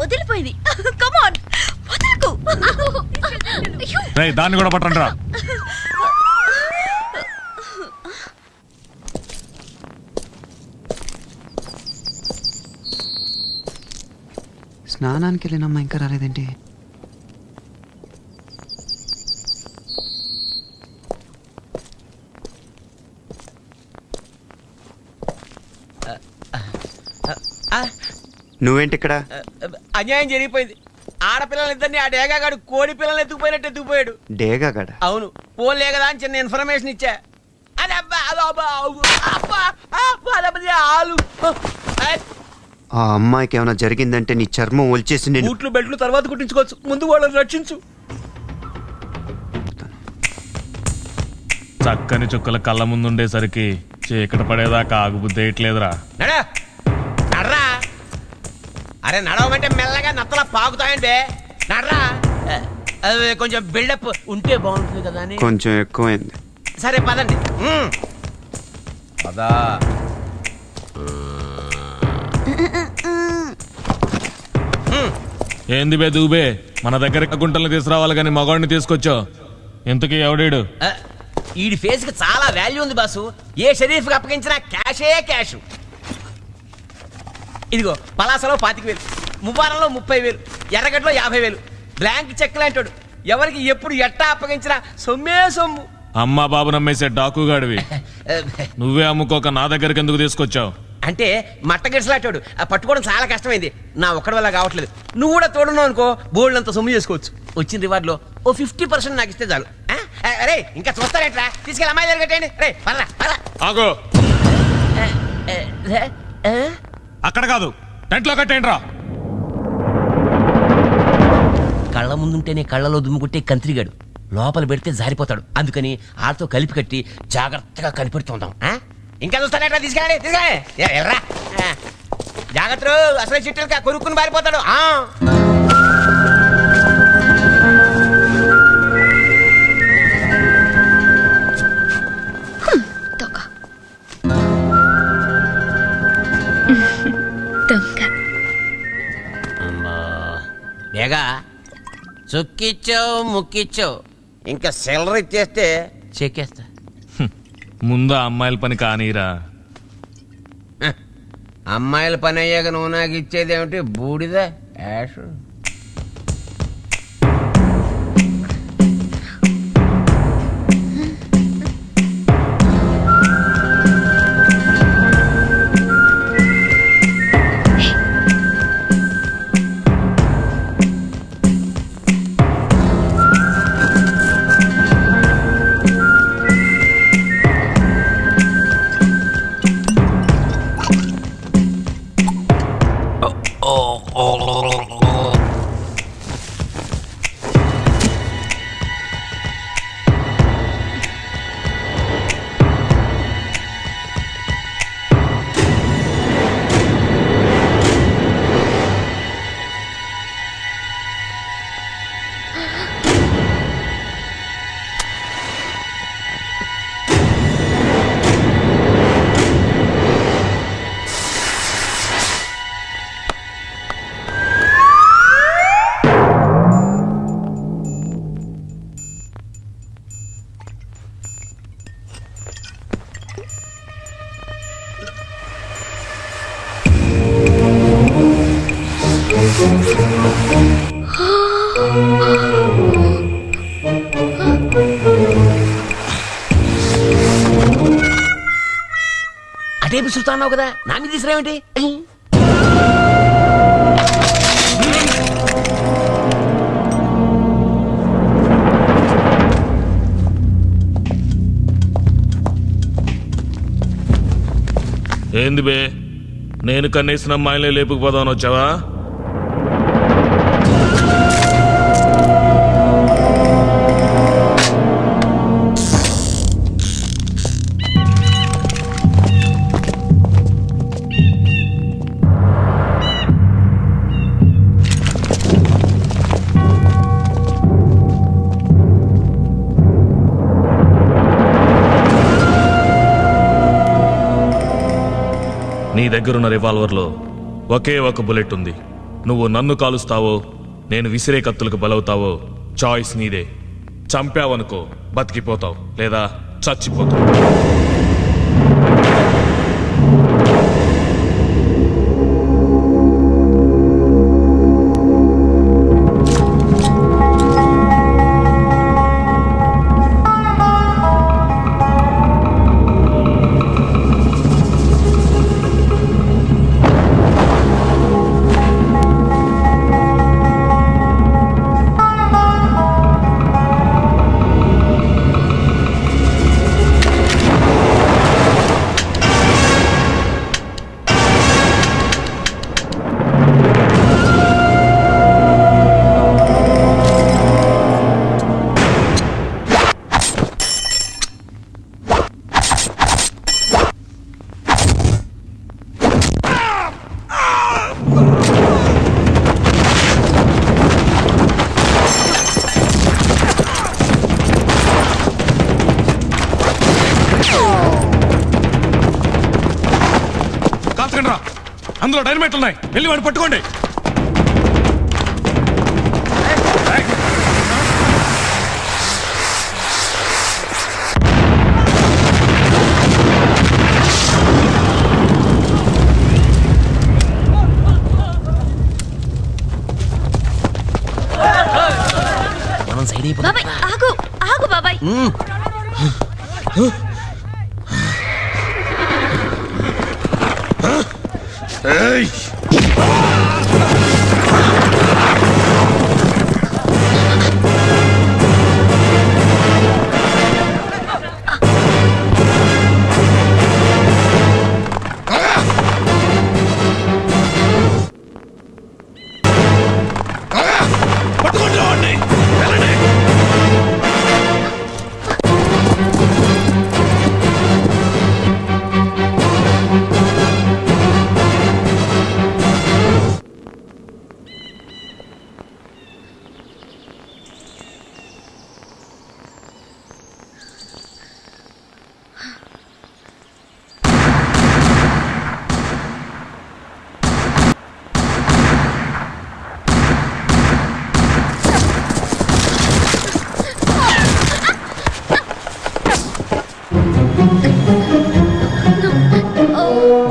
వదిలిపోయింది. దాన్ని కూడా పట్టండి రా. స్నానానికి వెళ్ళినమ్మా ఇంకా రాలేదేంటి? నువ్వేంటి ఇక్కడ? అన్యాయం జరిగిపోయింది. ఆడపిల్లలిద్దరిని ఆ డేగాగాడు కోడి పిల్లలు ఎత్తుకుపోయినట్టు ఎత్తుకుపోయాడు. డేగాగాడ? అవును, పోలే కదా అని చిన్న ఇన్ఫర్మేషన్ ఇచ్చా. ఆ అమ్మాయికి ఏమైనా జరిగిందంటే నీ చర్మం ఒలిచేసి నేను బూట్లు బెల్ట్లు తర్వాత కుట్టించుకోవచ్చు, ముందు వాళ్ళని రక్షించు. చక్కని చుక్కల కళ్ళ ముందుండేసరికి చీకట పడేదాకా ఆగుబుద్ధి వేయట్లేదురా. నడరా, అరే నడవమంటే మెల్లగా నత్తలా పాకుతాయంటే నడరా. అది కొంచెం బిల్డప్ ఉంటే బాగుంటుంది కదా అని. కొంచెం ఎక్కువైంది. సరే పదండి. పదా. ఏంది బే దూబే, మన దగ్గర గుంటల్ని తీసుకురావాలి కానీ మగవాడిని తీసుకొచ్చావు. ఇంతకీ ఎవడీడు? ఈడి ఫేస్ కి చాలా వాల్యూ ఉంది బాసు. ఏ షరీఫ్ కి అప్పగించినా క్యాషే క్యాష్. ఇదిగో పలాసలో 25,000, మువ్వారంలో 30,000, ఎర్రగడ్డలో 50,000. Blank cheque లాంటాడు. ఎవరికి ఎప్పుడు ఎట్టా అప్పగించినా సొమ్మే సొమ్ము. అమ్మా బాబు నమ్మేసే డాకుగాడివి. నువ్వే అమ్ముకోక నా దగ్గరికి ఎందుకు తీసుకొచ్చావు? అంటే మట్టగిడిసలాటాడు, పట్టుకోవడం చాలా కష్టమైంది. నా ఒక్కడి వల్ల కావట్లేదు. నువ్వు కూడా తోడున్నావు అనుకో, బోల్డ్ అంత సొమ్ము చేసుకోవచ్చు. వచ్చిన రివార్డ్ లో ఓ 50% నాకు ఇస్తే చాలు. అరే ఇంకా చూస్తారేట్రా, తీసుకెళ్ళి అమ్మాయి దగ్గర కట్టేయండి. రే పర్రా పర్రా. ఆగో, అక్కడ కాదు, టెంట్లో కట్టేయండి రా. కళ్ళ ముందుంటేనే కళ్ళలో దుమ్ము కొట్టే కంత్రిగాడు లోపల పెడితే జారిపోతాడు. అందుకని ఆళ్ళతో కలిపి కట్టి జాగ్రత్తగా కనిపెడుతుందాం. ఇంకా చూస్తానేట్రా, తీసుకెళ్ళండి తీసుకెళ్ళండి. ఎర్రా జాగ్రత్త, అసలు చిట్టుగా కొనుక్కుని పారిపోతాడు. బేగా చుక్కిచ్చావు ముక్కిచ్చావు, ఇంకా సెలరీ ఇచ్చేస్తే చెక్కేస్తా. ముందు అమ్మాయిల పని కానీరా. అమ్మాయిల పని అయ్యాక నువ్వు నాకు ఇచ్చేది ఏమిటి? బూడిద యాష్. టేపు చూస్తా అన్నావు కదా, నా మీద తీసుకురావేంటి? ఏంది బే, నేను కన్నేసిన అమ్మాయిలే లేపుకుపోదామని వచ్చావా? నీ దగ్గరున్న రివాల్వర్లో ఒకే ఒక బుల్లెట్ ఉంది. నువ్వు నన్ను కాలుస్తావో నేను విసిరే కత్తులకు బలవుతావో చాయిస్ నీదే. చంపావనుకో బతికిపోతావు, లేదా చచ్చిపోతావు. అందులో డైనమైట్లు ఉన్నాయి, వెళ్ళి వాడిని పట్టుకోండి. మనం సైడ్ అయిపోతాం. బాబాయ్ ఆగు ఆగు బాబాయ్. ఏయ్! పట్టుకోండి వాడిని, వెళ్ళండి.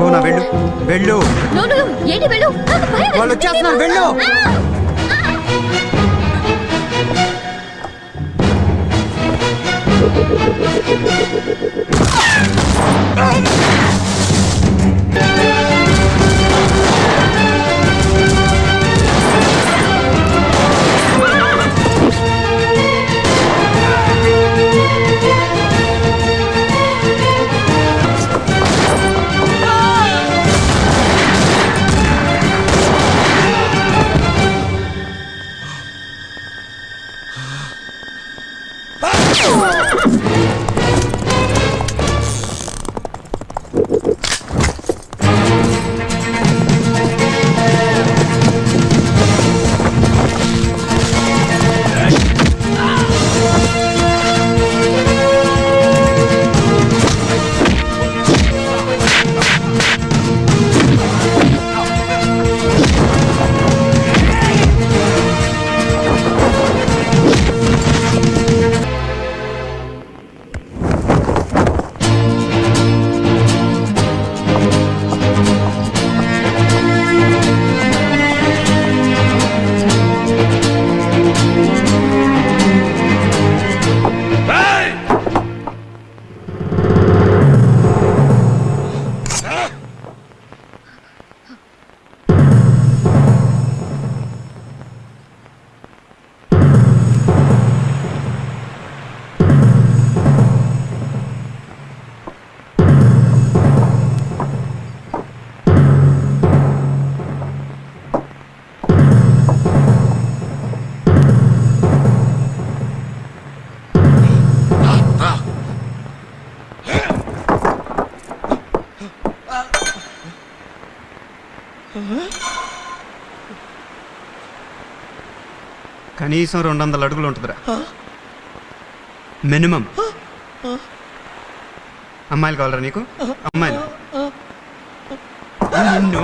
గోనా వెళ్ళు వెళ్ళు. ఏంటి వెళ్ళు, వాళ్ళు వచ్చేస్తున్నారు, వెళ్ళు. కనీసం 200 అడుగులు ఉంటుందిరా మినిమం. అమ్మాయిలు కావాలరా నీకు? అమ్మాయిలు నిన్ను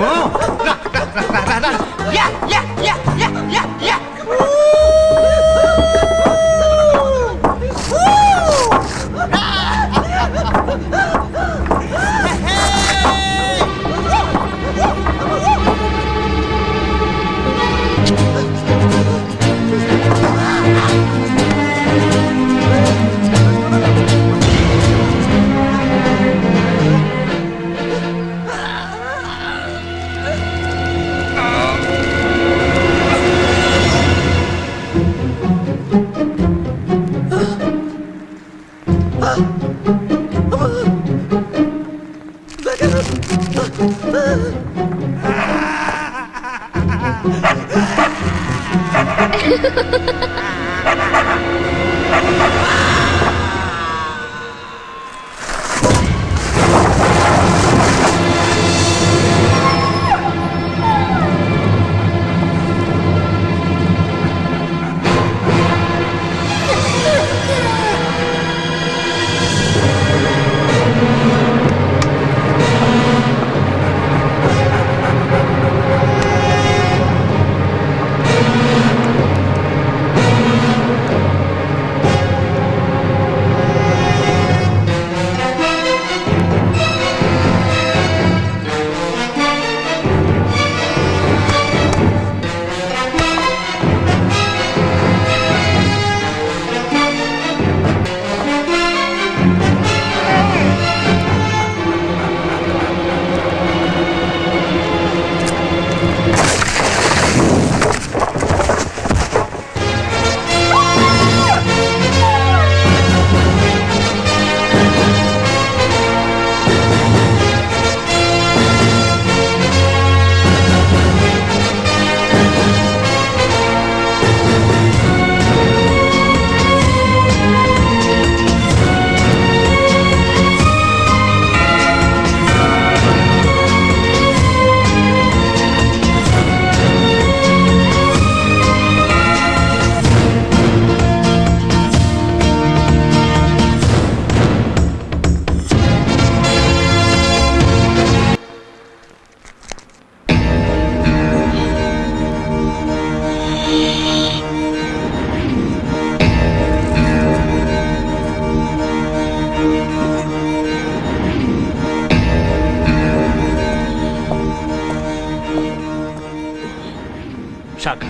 షాక్.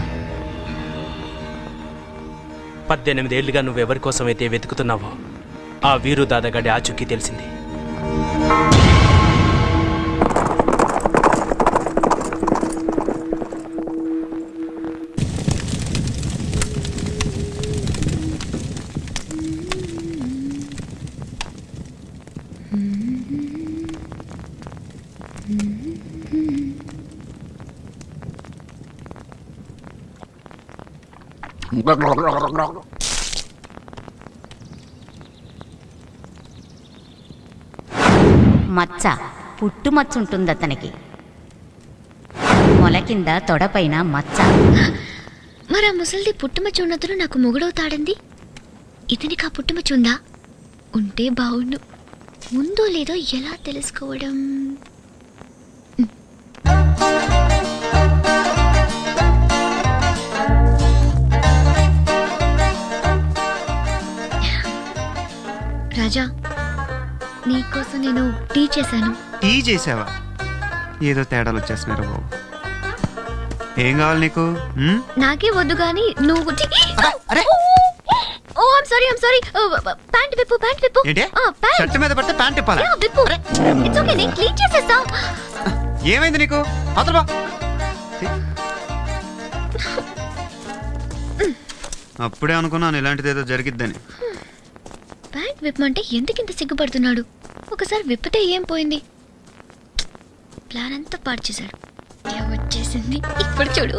18 ఏళ్లుగా నువ్వెవరి కోసమైతే వెతుకుతున్నావో ఆ వీరు దాదాగడి ఆచూకీ తెలిసింది. మచ్చ, పుట్టుమచ్చ ఉంటుంది అతనికి. మొల కింద తొడపైన మచ్చ. మరి ఆ ముసలిది పుట్టుమచ్చ ఉన్నతను నాకు మొగుడవుతాడంది. ఇతనికి ఆ పుట్టుమచ్చ ఉందా? ఉంటే బావుండు. ఉందో లేదో ఎలా తెలుసుకోవడం? రాజా, నీకోసం నేను టీ చేశాను. టీ చేసావా? ఏదో తేడాలు వచ్చేస్తున్నారు బాబు. ఏం కావాలి నీకు? నాకే వద్దు గాని నువ్వు ఓ ఐమ్ సారీ ప్యాంట్ విప్పు. ఏంటి? షర్ట్ మీద పడితే ప్యాంట్ ఇప్పాలా? విప్పు. ఇట్స్ ఓకే, నేను క్లీన్ చేసేస్తా. ఏమైంది నీకు? అవతల బా. అప్పుడే అనుకున్నాను ఇలాంటిదేదో జరిగిద్దని. ప్యాంట్ విప్పమంటే ఎందుకింత సిగ్గుపడుతున్నాడు? ఒకసారి విప్పితే ఏం పోయింది? ప్లాన్ అంతా పాడు చేశాడు. వచ్చేసింది ఇప్పుడు చూడు.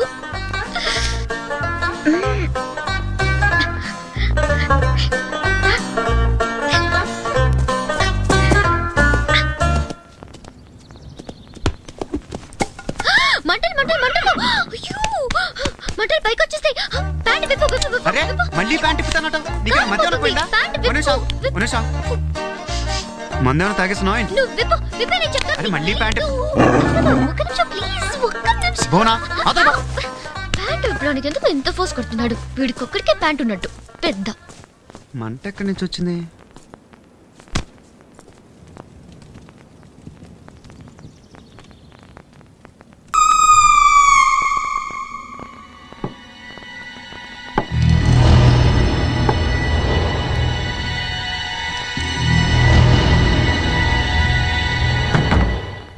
మంట తాగుతానట నీకు మధ్యాహ్నం పోయిందా మందేమన్నా తాగేస్తున్నావు ఏంటి? నువ్వు విప్పు విప్పే నేను చెప్తాను. అరే మళ్ళీ ప్యాంట్ ఒక్క నిమిషం ప్లీజ్ ఒక్క నిమిషం. బోనా ప్యాంట్ విప్పడానికి ఎందుకు ఎంత ఫోర్స్ కొడుతున్నాడు? వీడికి ఒక్కడికే ప్యాంట్ ఉన్నట్టు పెద్ద మంట ఎక్కడి నుంచి వచ్చింది?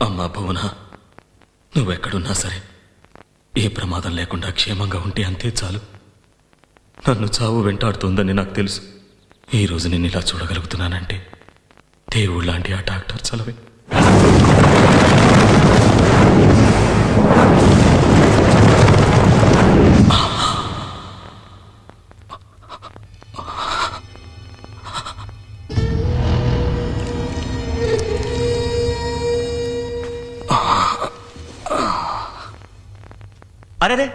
అమ్మా భువన, నువ్వెక్కడున్నా సరే ఏ ప్రమాదం లేకుండా క్షేమంగా ఉంటే అంతే చాలు. నన్ను చావు వెంటాడుతుందని నాకు తెలుసు. ఈరోజు నేను ఇలా చూడగలుగుతున్నానంటే దేవుడు లాంటి ఆ డాక్టర్ చలవే. అరే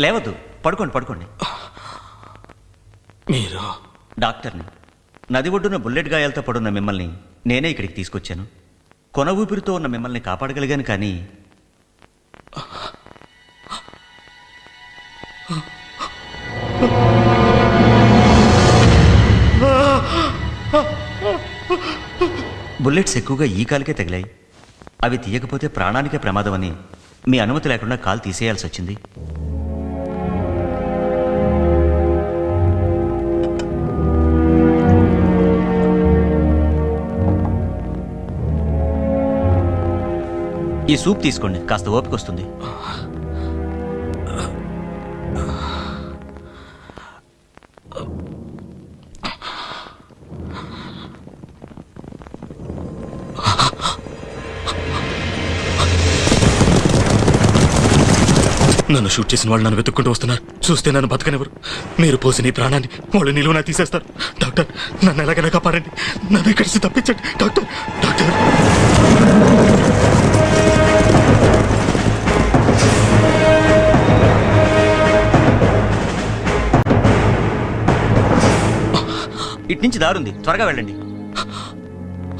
లేవద్దు, పడుకోండి పడుకోండి. మీరు డాక్టర్ని. నది ఒడ్డున బుల్లెట్ గాయాలతో పడున్న మిమ్మల్ని నేనే ఇక్కడికి తీసుకొచ్చాను. కొన ఊపిరితో ఉన్న మిమ్మల్ని కాపాడగలిగాను, కానీ బుల్లెట్స్ ఎక్కువగా ఈ కాలుకే తగిలాయి. అవి తీయకపోతే ప్రాణానికే ప్రమాదం అని మీ అనుమతి లేకుండా కాలు తీసేయాల్సి వచ్చింది. ఈ సూప్ తీసుకోండి, కాస్త ఓపిక వస్తుంది. నన్ను షూట్ చేసిన వాళ్ళు నన్ను వెతుక్కుంటూ వస్తున్నారు. చూస్తే నన్ను బతకనివ్వరు. మీరు పోసిన ఈ ప్రాణాన్ని వాళ్ళు నిలువునా తీసేస్తారు. డాక్టర్, నన్ను ఎలాగైనా కాపాడండి. నన్ను ఇక్కడికి తప్పించండి డాక్టర్. డాక్టర్, ఇటు నుంచి దారుంది, త్వరగా వెళ్ళండి.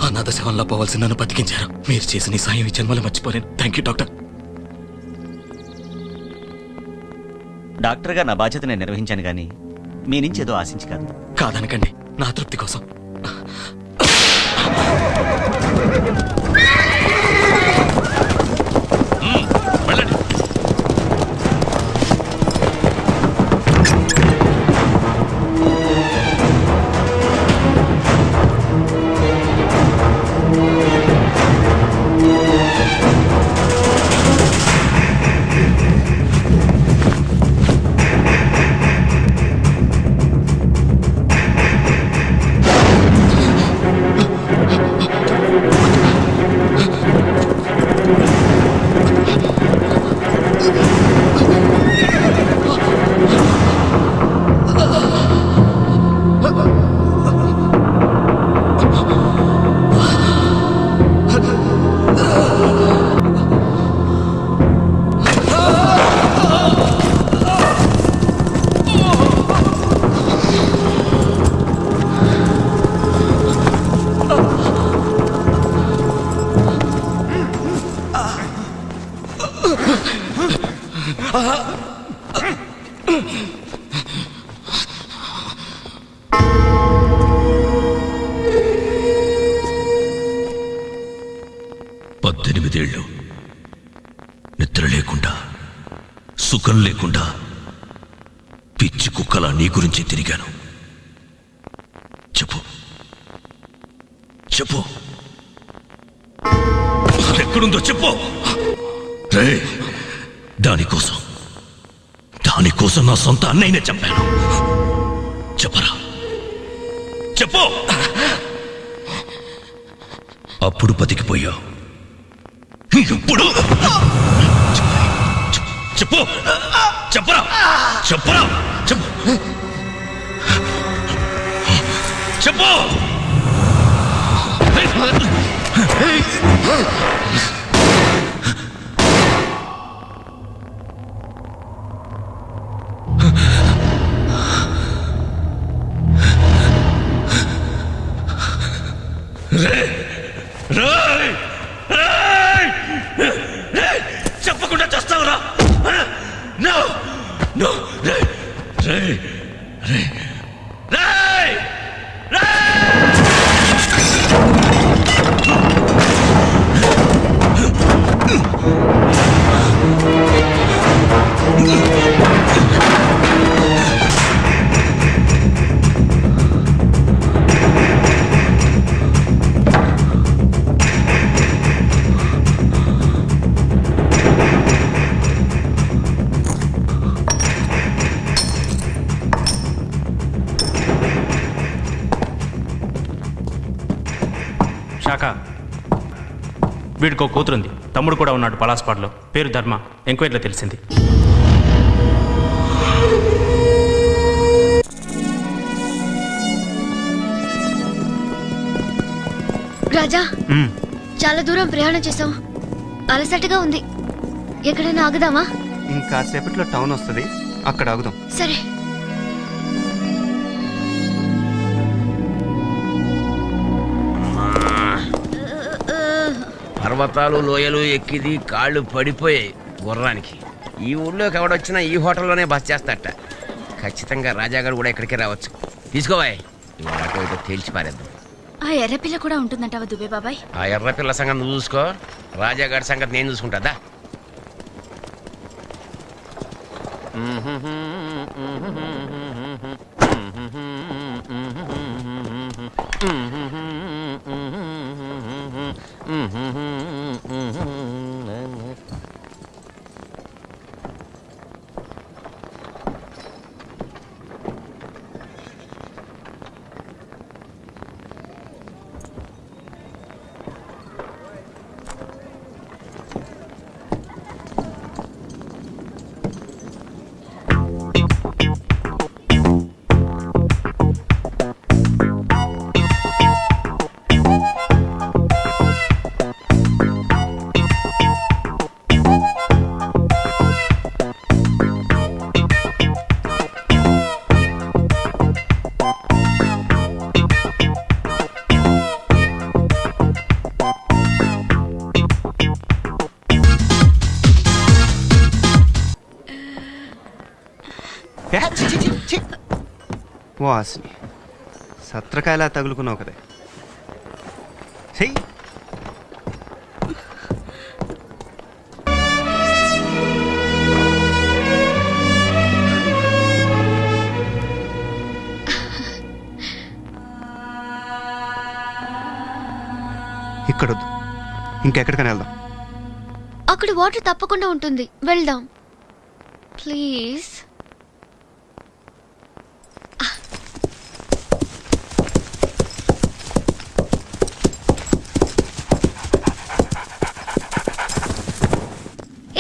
అనాథ శవంలో పోవాల్సి నన్ను బతికించారు. మీరు చేసిన ఈ సాయం ఈ జన్మలో మర్చిపోలేను. Thank you doctor. డాక్టర్గా నా బాధ్యత నేను నిర్వహించాను, కానీ మీ నుంచి ఏదో ఆశించి కాదు. కాదనకండి, నా తృప్తి కోసం. వెళ్ళండి. పద్దెనిమిదేళ్ళు నిద్ర లేకుండా, సుఖం లేకుండా పిచ్చి కుక్కలా నీ గురించి తిరిగాను. చెప్పు చెప్పు, ఎక్కడుందో చెప్పు. రే, దానికోసం నా సొంత అన్నయ్యనే చంపాను. చెప్పరా, చెప్పు. అప్పుడు బతికిపోయావు, ఇప్పుడు చెప్పు. చెప్పరా, చెప్పరా, చెప్పు చెప్పు. శాఖ. వీడికో కూతురుంది, తమ్ముడు కూడా ఉన్నాడు పలాస్పాడ్లో, పేరు ధర్మ. ఎంక్వైరీలో తెలిసింది. రాజా, చాలా దూరం ప్రయాణం చేసాం, అలసటగా ఉంది. ఎక్కడైనా ఆగుదామా? ఇంకా సేపట్లో టౌన్ వస్తుంది, అక్కడ ఆగుదాం. సరే. పర్వతాలు లోయలు ఎక్కిది కాళ్ళు పడిపోయాయి గుర్రానికి. ఈ ఊళ్ళోకి ఎవడొచ్చినా ఈ హోటల్లోనే బస్ చేస్తాట. ఖచ్చితంగా రాజాగారు కూడా ఇక్కడికే రావచ్చు. తీసుకోవాయ్, ఇవాళ అటు ఇటు తేల్చి పారేద్దాం. ఆ ఎర్రపిల్ల కూడా ఉంటుందంటావా దుబే బాబాయ్? ఆ ఎర్రపిల్ల సంగతి నువ్వు చూసుకో, రాజాగారి సంగతి నేను చూసుకుంటాదా. వాసిని సత్రకాయలా తగులుకున్నావు కదా. ఇక్కడొద్దు, ఇంకెక్కడికైనా వెళ్దాం. అక్కడ వాటర్ తప్పకుండా ఉంటుంది, వెళ్దాం ప్లీజ్.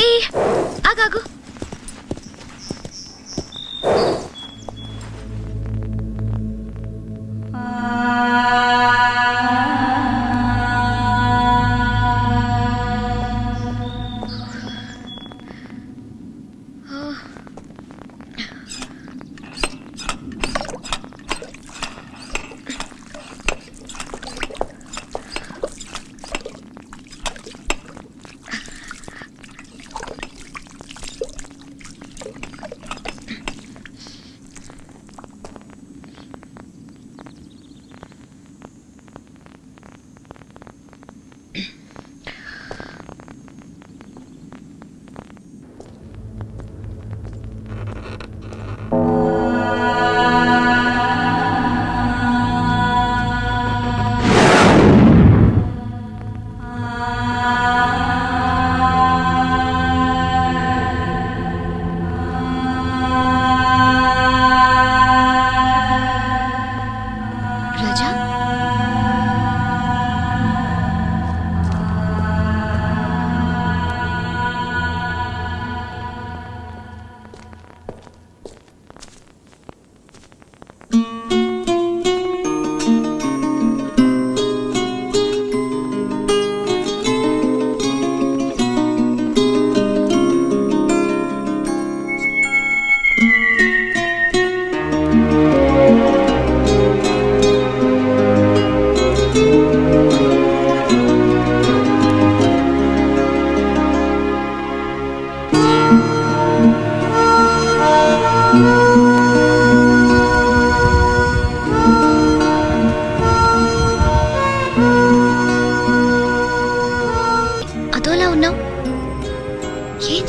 ఏ ఆగాగు.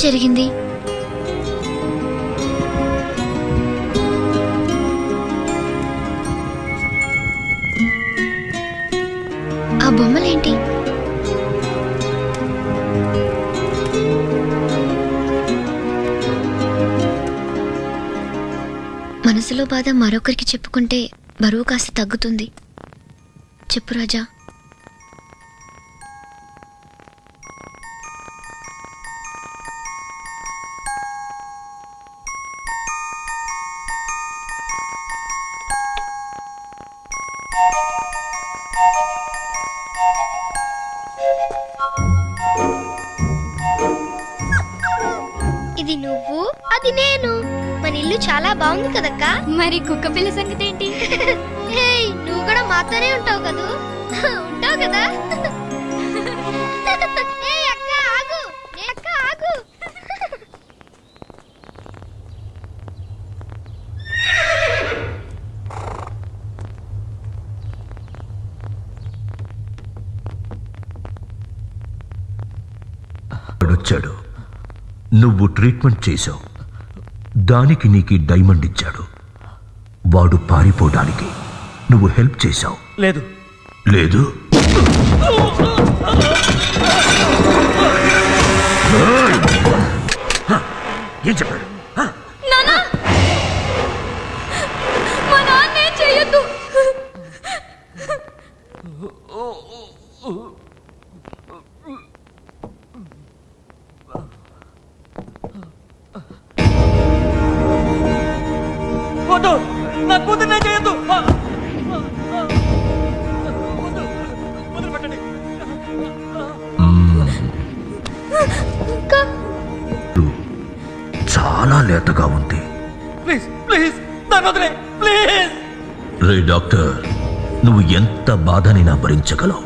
జరిగింది? ఆ బొమ్మలేంటి? మనసులో బాధ మరొకరికి చెప్పుకుంటే బరువు కాస్త తగ్గుతుంది. చెప్పు రాజా, ఇది నువ్వు, అది నేను. మన ఇల్లు చాలా బాగుంది కదక్క. మరి కుక్క పిల్ల సంగతి ఏంటి? నువ్వు కూడా మాతోనే ఉంటావు కదూ? ఉంటావు కదా? అక్క ఆగు, అక్క ఆగు. వచ్చాడు, నువ్వు ట్రీట్మెంట్ చేశావు, దానికి నీకు డైమండ్ ఇచ్చాడు. వాడు పారిపోవడానికి నువ్వు హెల్ప్ చేశావు. లేదు లేదు ఏం చెప్పాడు? మా నాన్న ఏం చెయ్యొద్దు. వద్దు, నా కూతుర్నే చేయొద్దు. చాలా లేతగా ఉంది. ప్లీజ్ ప్లీజ్ నన్ను వదిలే, ప్లీజ్. రే డాక్టర్, నువ్వు ఎంత బాధనైనా భరించగలవు,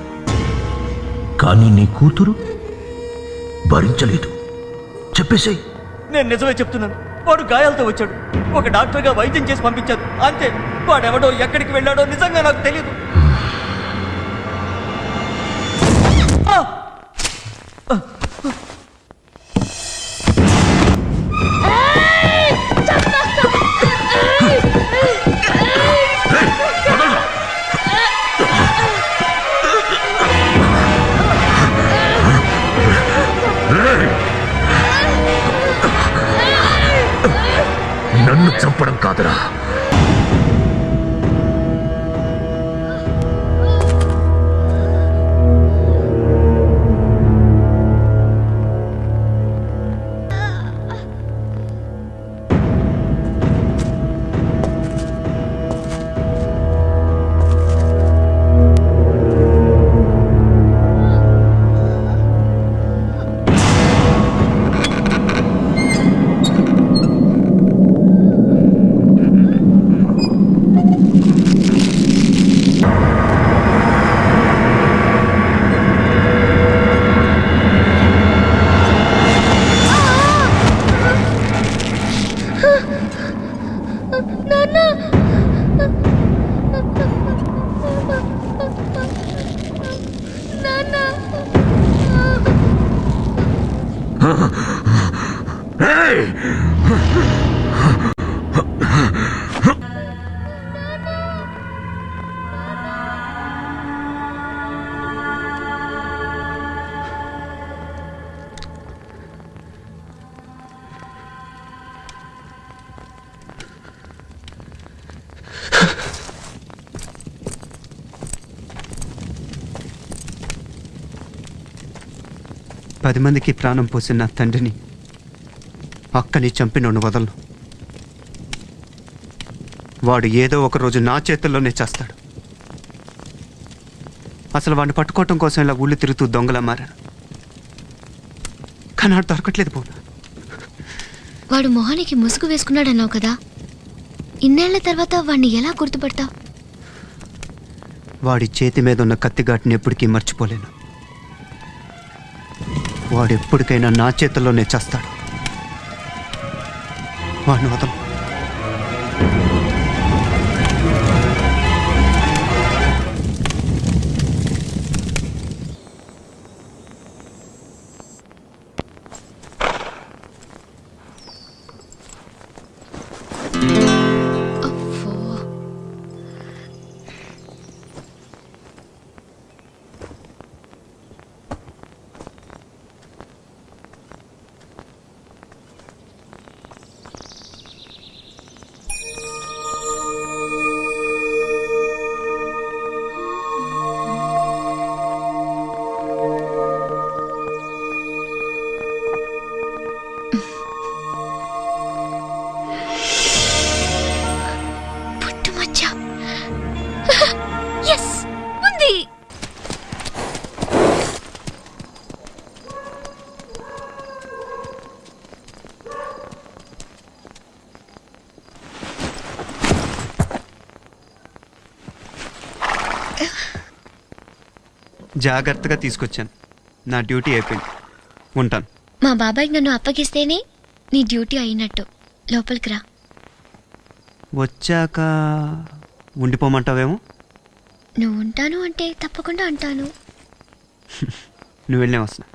కానీ నీ కూతురు భరించలేదు. చెప్పేసేయ్. నేను నిజమే చెప్తున్నాను. వాడు గాయాలతో వచ్చాడు. ఒక డాక్టర్గా వైద్యం చేసి పంపించారు అంతే. వాడెవడో ఎక్కడికి వెళ్ళాడో నిజంగా నాకు తెలియదు. నన్ను చంపడం కాదురా, పది మందికి ప్రాణం పోసిన నా తండ్రిని, అక్కని చంపినోడు వదలను. వాడు ఏదో ఒక రోజు నా చేతుల్లోనే చేస్తాడు. అసలు వాడిని పట్టుకోవటం కోసం ఇలా ఊళ్ళు తిరుగుతూ దొంగలా మారాను, కానీ వాడు దొరకట్లేదు. పోను. వాడు మొహానికి ముసుగు వేసుకున్నాడన్నావు కదా, ఇన్నేళ్ల తర్వాత వాడిని ఎలా గుర్తుపడతావు? వాడి చేతి మీద ఉన్న కత్తిఘాటుని ఎప్పటికీ మర్చిపోలేను. వాడు ఎప్పటికైనా నా చేతుల్లోనే చేస్తాడు. వాడిని వదలను. జాగ్రత్తగా తీసుకొచ్చాను. నా డ్యూటీ అయిపోయింది. ఉంటాను. మా బాబాయ్కి నన్ను అప్పగిస్తేనే నీ డ్యూటీ అయినట్టు. లోపలికి రా. వచ్చాక ఉండిపోమంటావేమో. నువ్వు ఉంటాను అంటే తప్పకుండా అంటాను. నువ్వు వెళ్ళే వస్తున్నా.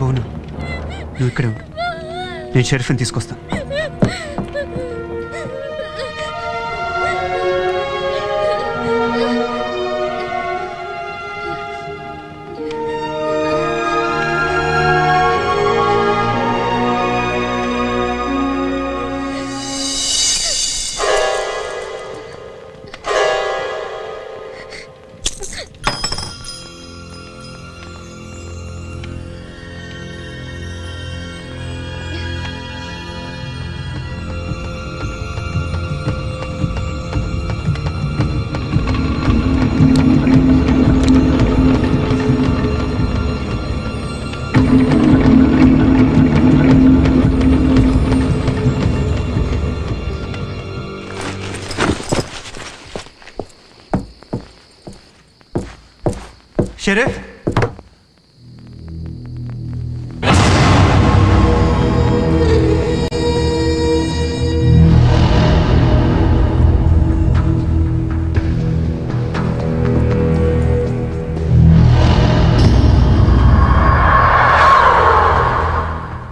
అవును, నువ్వు ఇక్కడే ఉండు. నేను షెరీఫ్ని తీసుకొస్తాను. షరీఫ్,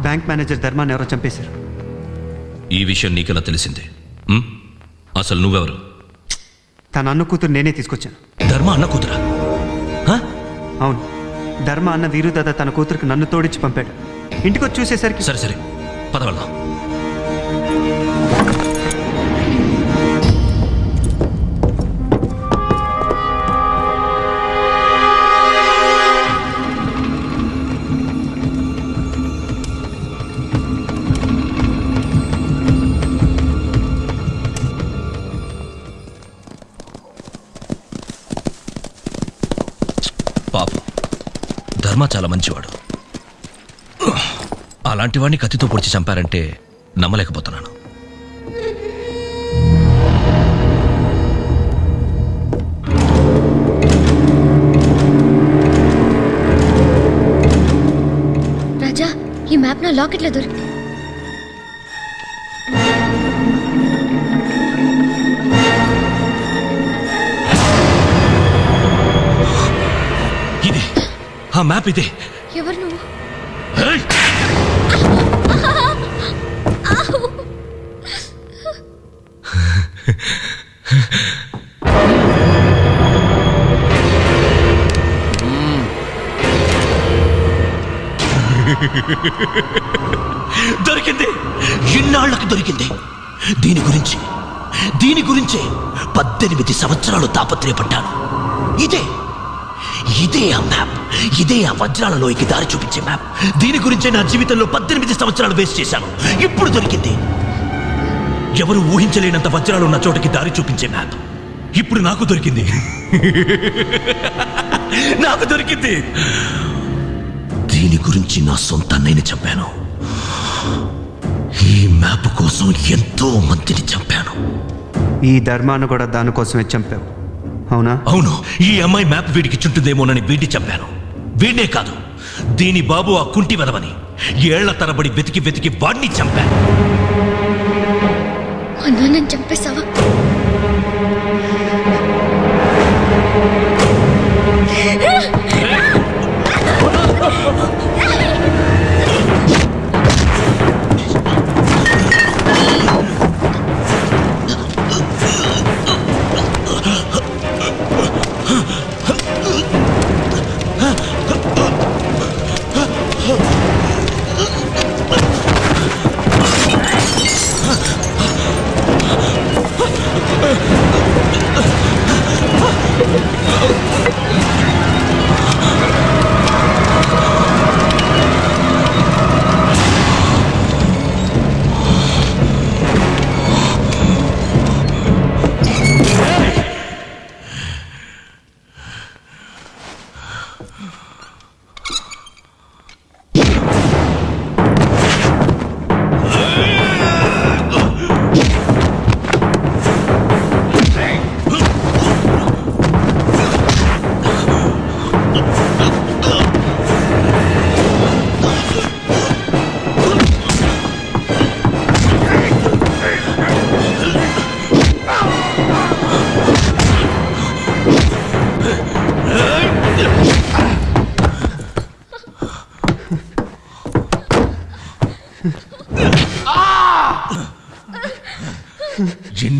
బ్యాంక్ మేనేజర్ ధర్మాన్ని ఎవరో చంపేశారు. ఈ విషయం నీకెలా తెలిసింది? అసలు నువ్వెవరు? తన అన్న కూతురు నేనే తీసుకొచ్చాను. ధర్మ అన్న కూతురా? అవును, ధర్మ అన్న వీరుదాద తన కూతురికి నన్ను తోడిచ్చి పంపాడు. ఇంటికి వచ్చి చూసేసరికి సరే సరే పద వెళ్దాం. పాపం ధర్మ చాలా మంచివాడు. అలాంటి వాడిని కత్తితో పొడిచి చంపారంటే నమ్మలేకపోతున్నాను. రాజా, ఈ మ్యాప్ నా లాకెట్లో దొరికి. ఇదే ఆ మ్యాప్. ఇదే. ఎవరు నువ్వు? దొరికింది, ఇన్నాళ్లకు దొరికింది. దీని గురించే 18 సంవత్సరాలు తాపత్రయపడ్డాను. ఇదే ఆ మ్యాప్, ఇదే ఆ వజ్రాల లోయకి దారి చూపించే మ్యాప్. దీని గురించే నా జీవితంలో 18 సంవత్సరాలు వేస్ట్ చేశాను. ఇప్పుడు దొరికింది. ఎవరు ఊహించలేనంత వజ్రాలు ఉన్న చోటకి దారి చూపించే మ్యాప్ ఇప్పుడు నాకు దొరికింది. నాకు దొరికింది. దీని గురించి నా సొంత అన్నయ్యని చంపాను. ఈ మ్యాప్ కోసం ఎంతో మందిని చంపాను. ఈ ధర్మాన్ని కూడా దానికోసమే చంపావు, అవునా? అవును. ఈ అమ్మాయి మ్యాప్ వీడికి చుంటుందేమోనని వీడిని చంపాను. వీడినే కాదు, దీని బాబు ఆ కుంటి వెదవని ఏళ్ల తరబడి వెతికి వెతికి వాడిని చంపాను. నన్ను చంపేశావా?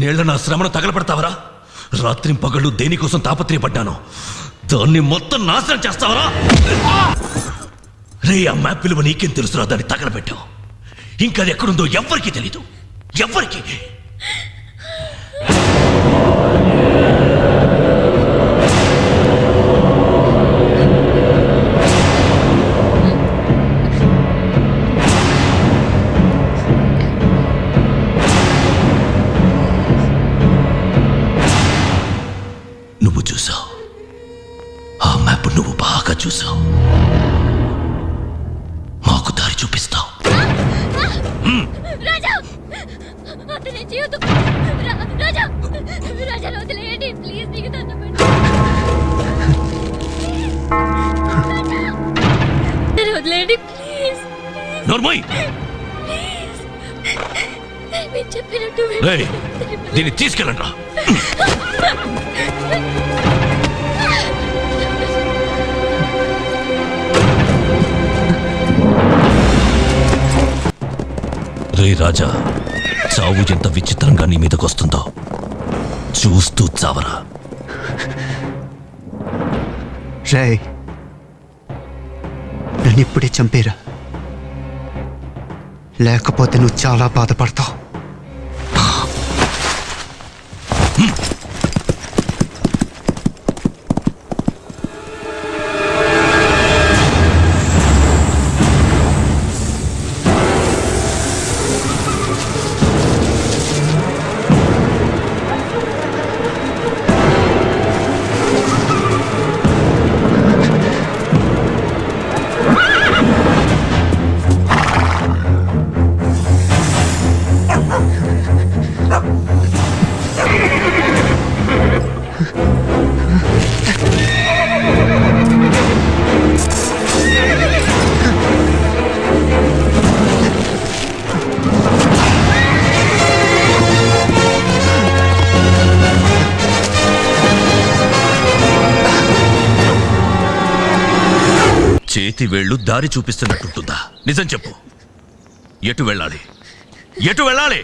ఇన్నేళ్ల నా శ్రమను తగలపెడతావరా? రాత్రి పగళ్ళు దేనికోసం తాపత్రయపడ్డాను దాన్ని మొత్తం నాశనం చేస్తావరా? రే, ఆ మ్యాప్ విలువ నీకేం తెలుసురా? దాన్ని తగలబెట్టావు. ఇంకా అది ఎక్కడుందో ఎవ్వరికీ తెలీదు. ఎవ్వరికి. నువ్వు చూసావు, ఆ మ్యాప్ నువ్వు బాగా చూసావు. మాకు దారి చూపిస్తావు. రాజా, అతని జీవితం రాజా, రాజా వదిలేయండి ప్లీజ్, నీకు దండం పెడతాను. వదిలేయండి ప్లీజ్. నోర్మోయ్, మీరు చెప్పినట్టు దీన్ని తీసుకెళ్ళండి రా. రే రాజా, చావు ఎంత విచిత్రంగా నీ మీదకొస్తుందో చూస్తూ చావరా. రే, నన్ను ఇప్పుడే చంపేరా, లేకపోతే నువ్వు చాలా బాధపడతావు. చేతి వేళ్ళు దారి చూపిస్తున్నట్టుంటుందా? నిజం చెప్పు, ఎటు వెళ్ళాలి? ఎటు వెళ్ళాలి?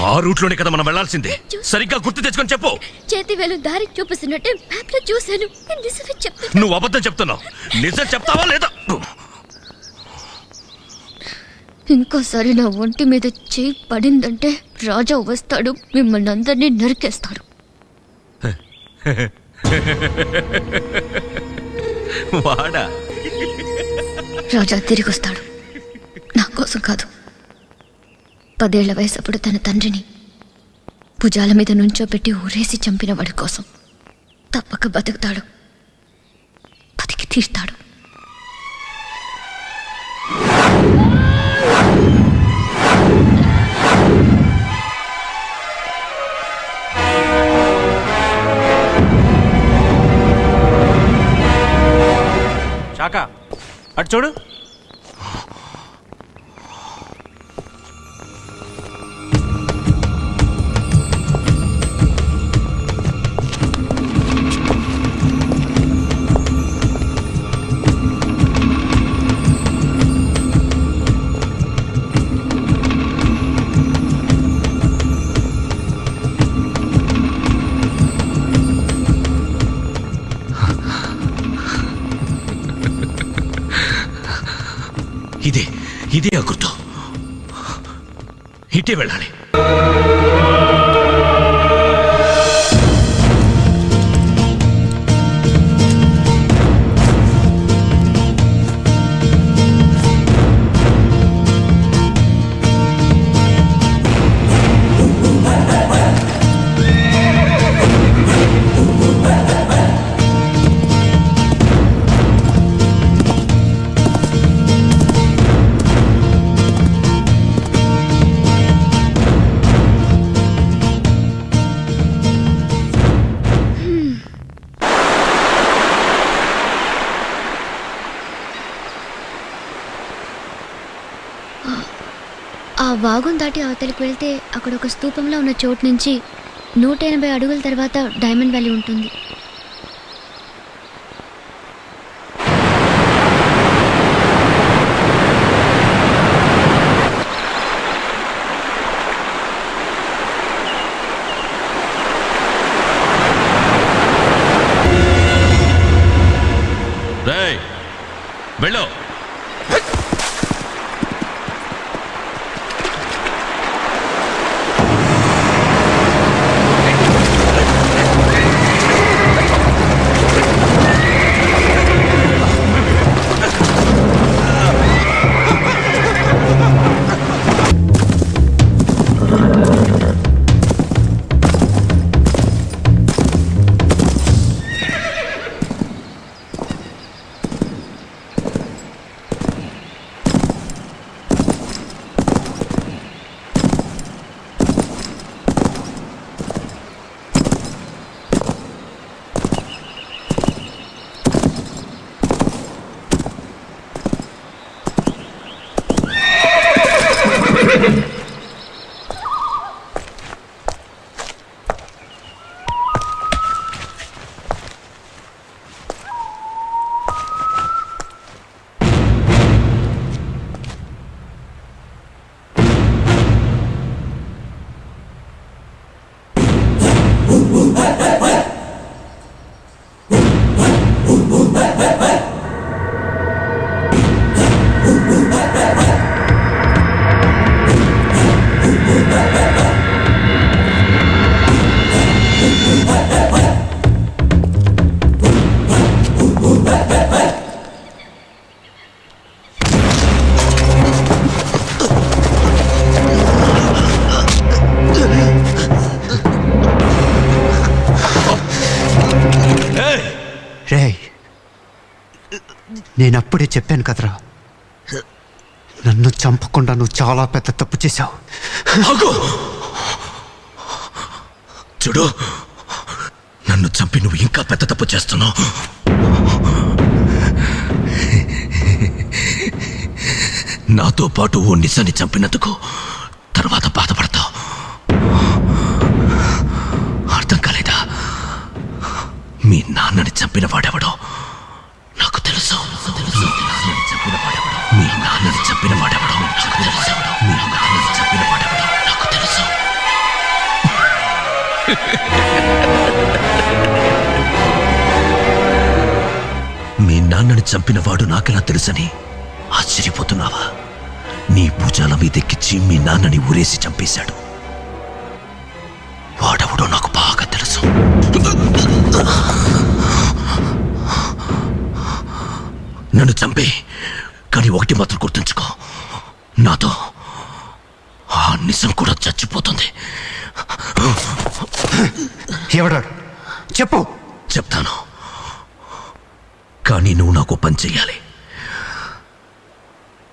ఆ రూట్లోనే కదా మనం వెళ్ళాల్సిందే. సరిగ్గా గుర్తు తెచ్చుకొని చెప్పు. చేతి వేలు దారి చూపిస్తున్నట్టే మ్యాప్ లో చూశాను. నిజమే చెప్తాను. నువ్వు అబద్ధం చెప్తున్నావు. నిజం చెప్తావా లేదా? ఇంకోసారి నా ఒంటి మీద చేయి పడిందంటే రాజా వస్తాడు, మిమ్మల్ని అందరినీ నరికేస్తాడు. వాడా? రాజా తిరిగి వస్తాడు, నా కోసం కాదు. 10 ఏళ్ల వయసప్పుడు తన తండ్రిని భుజాల మీద నుంచోబెట్టి ఊరేసి చంపిన వాడి కోసం తప్పక బతుకుతాడు, బతికి తీస్తాడు. శాఖ, అటు చూడు. ఇదే ఆ గుర్తు. ఇటే వెళ్ళాలి. ఆ వాగును దాటి అవతలికి వెళ్తే అక్కడ ఒక స్తూపంలో ఉన్న చోటు నుంచి 180 అడుగుల తర్వాత డైమండ్ వ్యాలీ ఉంటుంది. వెళ్ళు. నేనప్పుడే చెప్పాను కదరా, నన్ను చంపకుండా నువ్వు చాలా పెద్ద తప్పు చేశావు. చూడు, నన్ను చంపి నువ్వు ఇంకా పెద్ద తప్పు చేస్తున్నావు. నాతో పాటు ఓ నిజాన్ని చంపినందుకు తర్వాత బాధపడతావు. అర్థం కాలేదా? మీ నాన్నని చంపిన వాడెవడో నాకు తెలుసు. మీ నాన్నని చంపిన వాడెవడో నాకు తెలుసు. మీ నాన్నని చంపిన వాడెవడో నాకు తెలుసు. మీ నాన్నని చంపిన వాడు నాకెలా తెలుసని ఆశ్చర్యపోతున్నావా? నీ భుజాల మీదెక్కించి మీ నాన్నని ఊరేసి చంపేశాడు. వాడెవడో నాకు బాగా తెలుసు. నన్ను చంపే, కానీ ఒకటి మాత్రం గుర్తుంచుకో, నాతో ఆ నిజం కూడా చచ్చిపోతుంది. ఎవడాడు చెప్పు. చెప్తాను, కానీ నువ్వు నాకు పని చెయ్యాలి.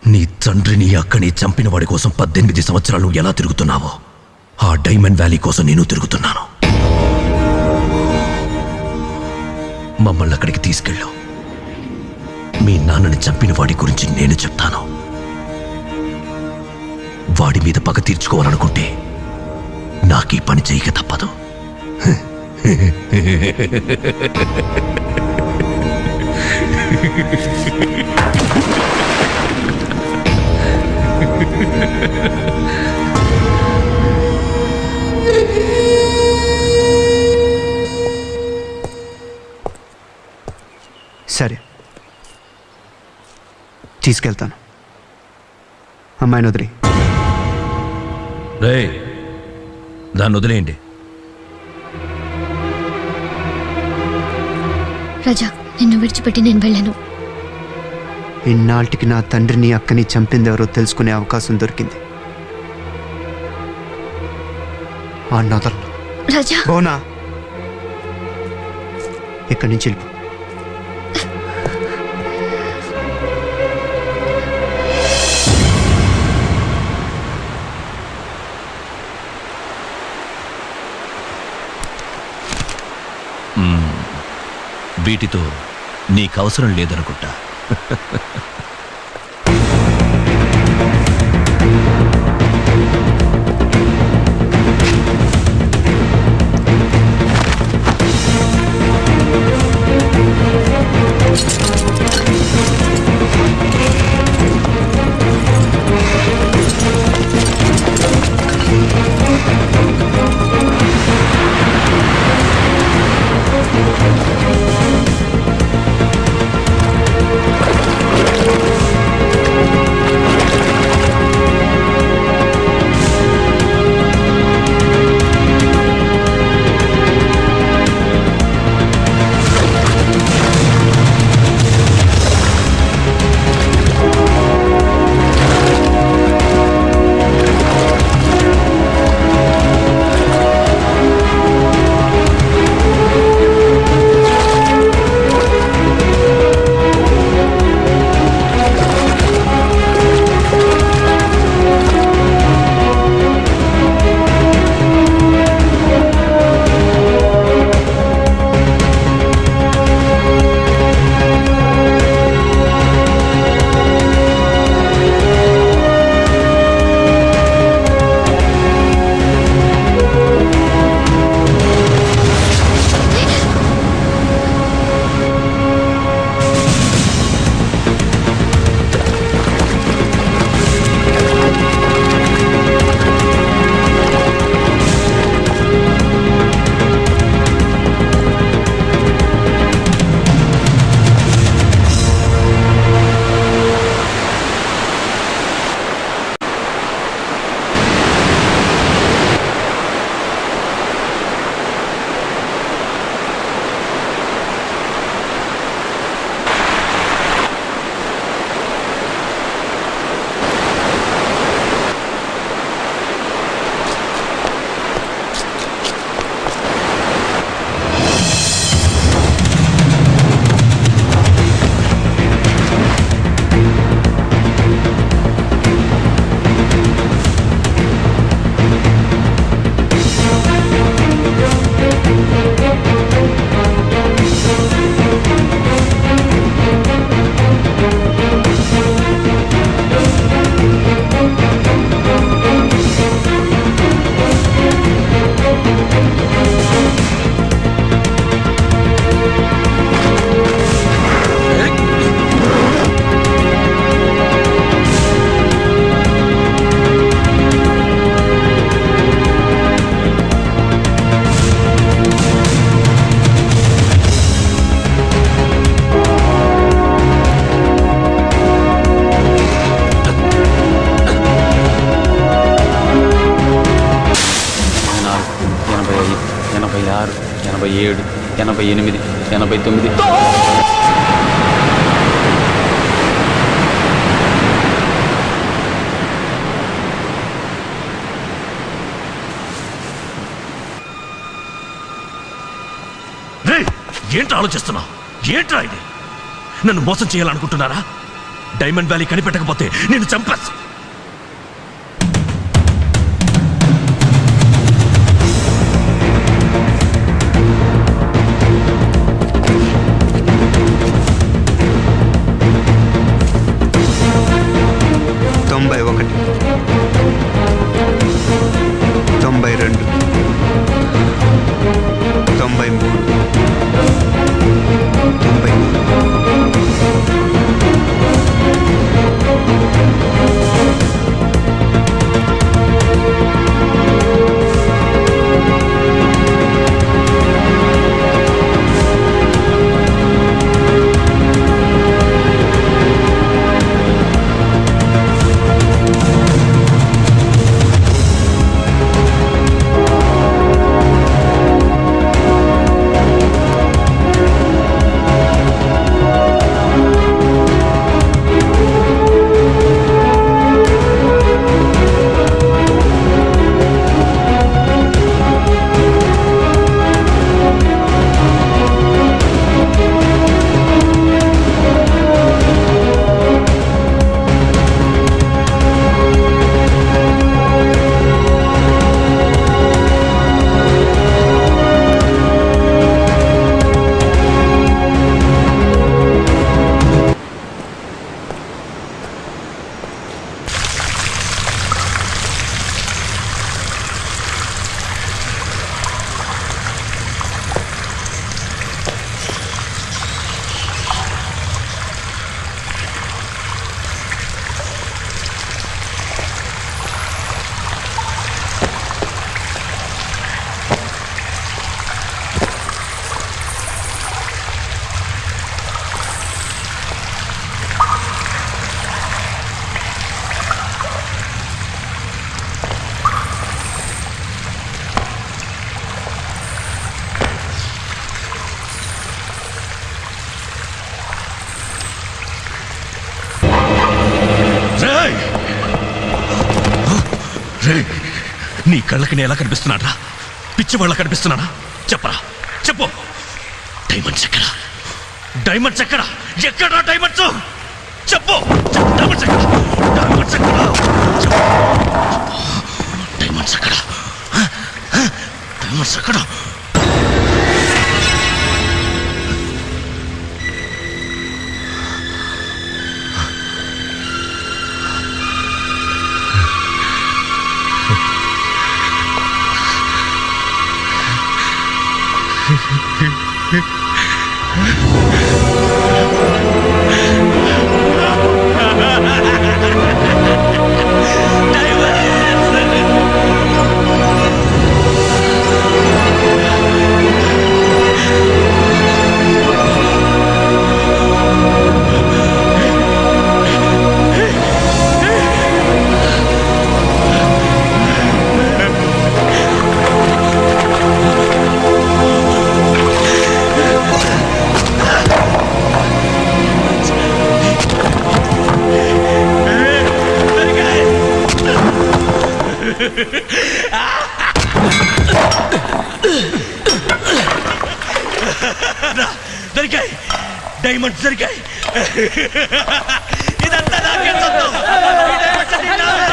నీ తండ్రిని అక్కని చంపిన వాడి కోసం 18 సంవత్సరాలు ఎలా తిరుగుతున్నావో ఆ డైమండ్ వ్యాలీ కోసం నేను తిరుగుతున్నాను. మమ్మల్ని అక్కడికి తీసుకెళ్ళు. మీ నాన్నని చంపిన వాడి గురించి నేను చెప్తాను. వాడి మీద పగ తీర్చుకోవాలనుకుంటే నాకు ఈ పని చేయక తప్పదు. సరే, తీసుకెళ్తాను. అమ్మాయిని వదిలి. రేయ్, దాన్ని వదిలేయండి. రాజా, నిన్ను విడిచిపెట్టి నేను వెళ్ళను. ఇన్నాళ్ళకి నా తండ్రిని అక్కని చంపిందెవరో తెలుసుకునే అవకాశం దొరికింది. ఆ నదల్ రాజా, బోనా, ఇక్కడి నుంచి వెళ్ళిపో. వీటితో నీకవసరం లేదనుకుంటా. 88, 89. ఏంట్రా ఆలోచిస్తున్నావు? ఏంట్రా ఇది? నన్ను మోసం చేయాలనుకుంటున్నారా? డైమండ్ వ్యాలీ కనిపెట్టకపోతే నేను చంపేస్తా. నీ కళ్ళకి నేను ఎలా కనిపిస్తున్నాడా? పిచ్చి వాళ్ళ కనిపిస్తున్నానా? చెప్పరా, చెప్పు. డైమండ్స్ ఎక్కడా? డైమండ్స్ ఎక్కడా? ఎక్కడా డైమండ్స్? చెప్పు. డైమండ్స్ ఎక్కడా? డైమండ్స్ ఎక్కడా? డైమండ్స్ ఎక్కడా? డైమండ్స్ ఎక్కడా? దొరికాయి, డైమండ్స్ దొరికాయి. ఇదంతా నాకే సొంతం. ఈ డైమండ్స్ అన్ని నావే.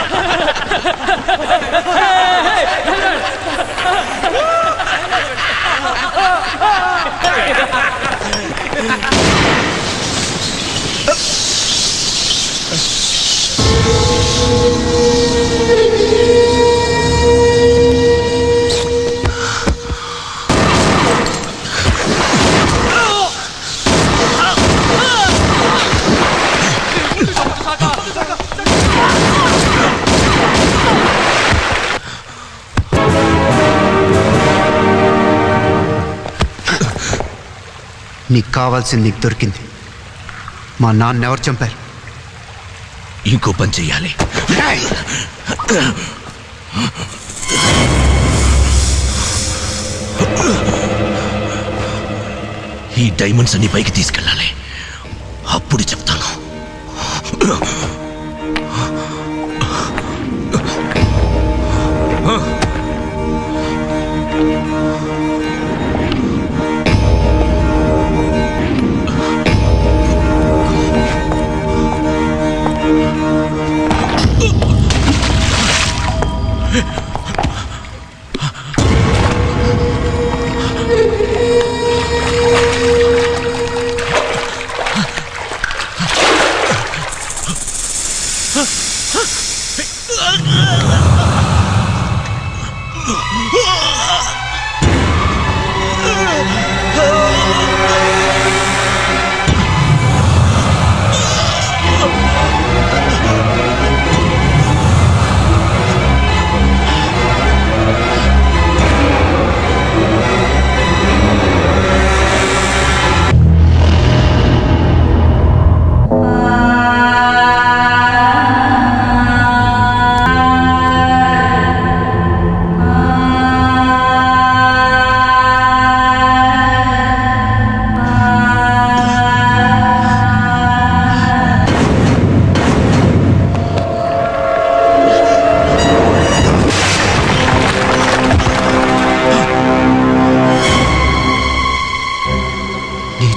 నీకు కావాల్సింది నీకు దొరికింది. మా నాన్న ఎవరు చంపారు? ఇంకో పని చెయ్యాలి. ఈ డైమండ్స్ అన్ని పైకి తీసుకెళ్ళాలి. అప్పుడు చెప్తాను.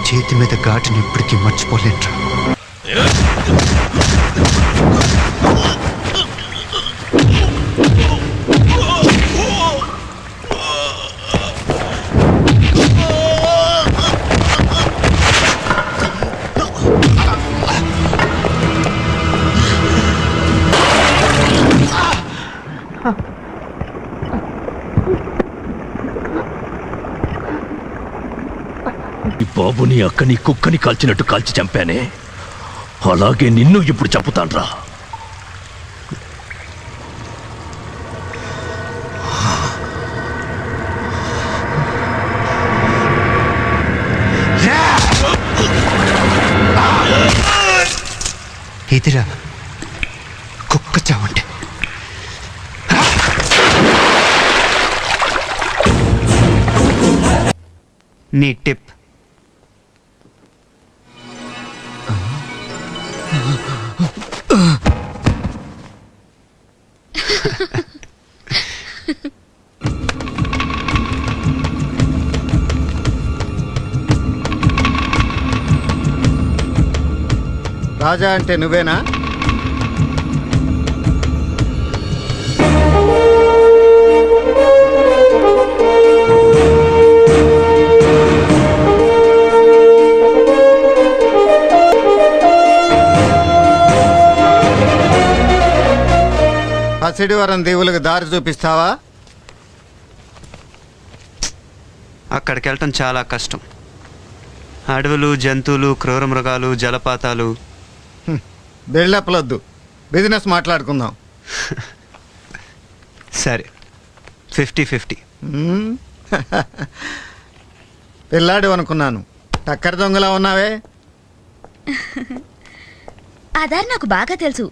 చేతి మీద ఘాటుని ఇప్పటికీ మర్చిపోలేంట్రా. బాబుని అక్కని కుక్కని కాల్చినట్టు కాల్చి చంపానే, అలాగే నిన్ను ఇప్పుడు చంపుతాన్రా. ఇదిరా కుక్క చావంటే. నీ టిప్ రాజా అంటే నువ్వేనా? పసిడివరం దీవులకు దారి చూపిస్తావా? అక్కడికి వెళ్ళటం చాలా కష్టం. అడవులు, జంతువులు, క్రూర మృగాలు, జలపాతాలు. బిల్డప్లొద్దు, బిజినెస్ మాట్లాడుకుందాం. సరే, 50-50. పిల్లాడు అనుకున్నాను, టక్కర దొంగలా ఉన్నావే. ఆధార్ నాకు బాగా తెలుసు.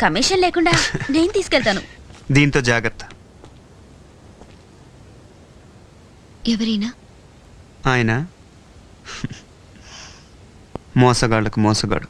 కమిషన్ లేకుండా నేను తీసుకెళ్తాను. దీంతో జాగ్రత్త. ఎవరైనా ఆయన మోసగాళ్ళకు మోసగాడు.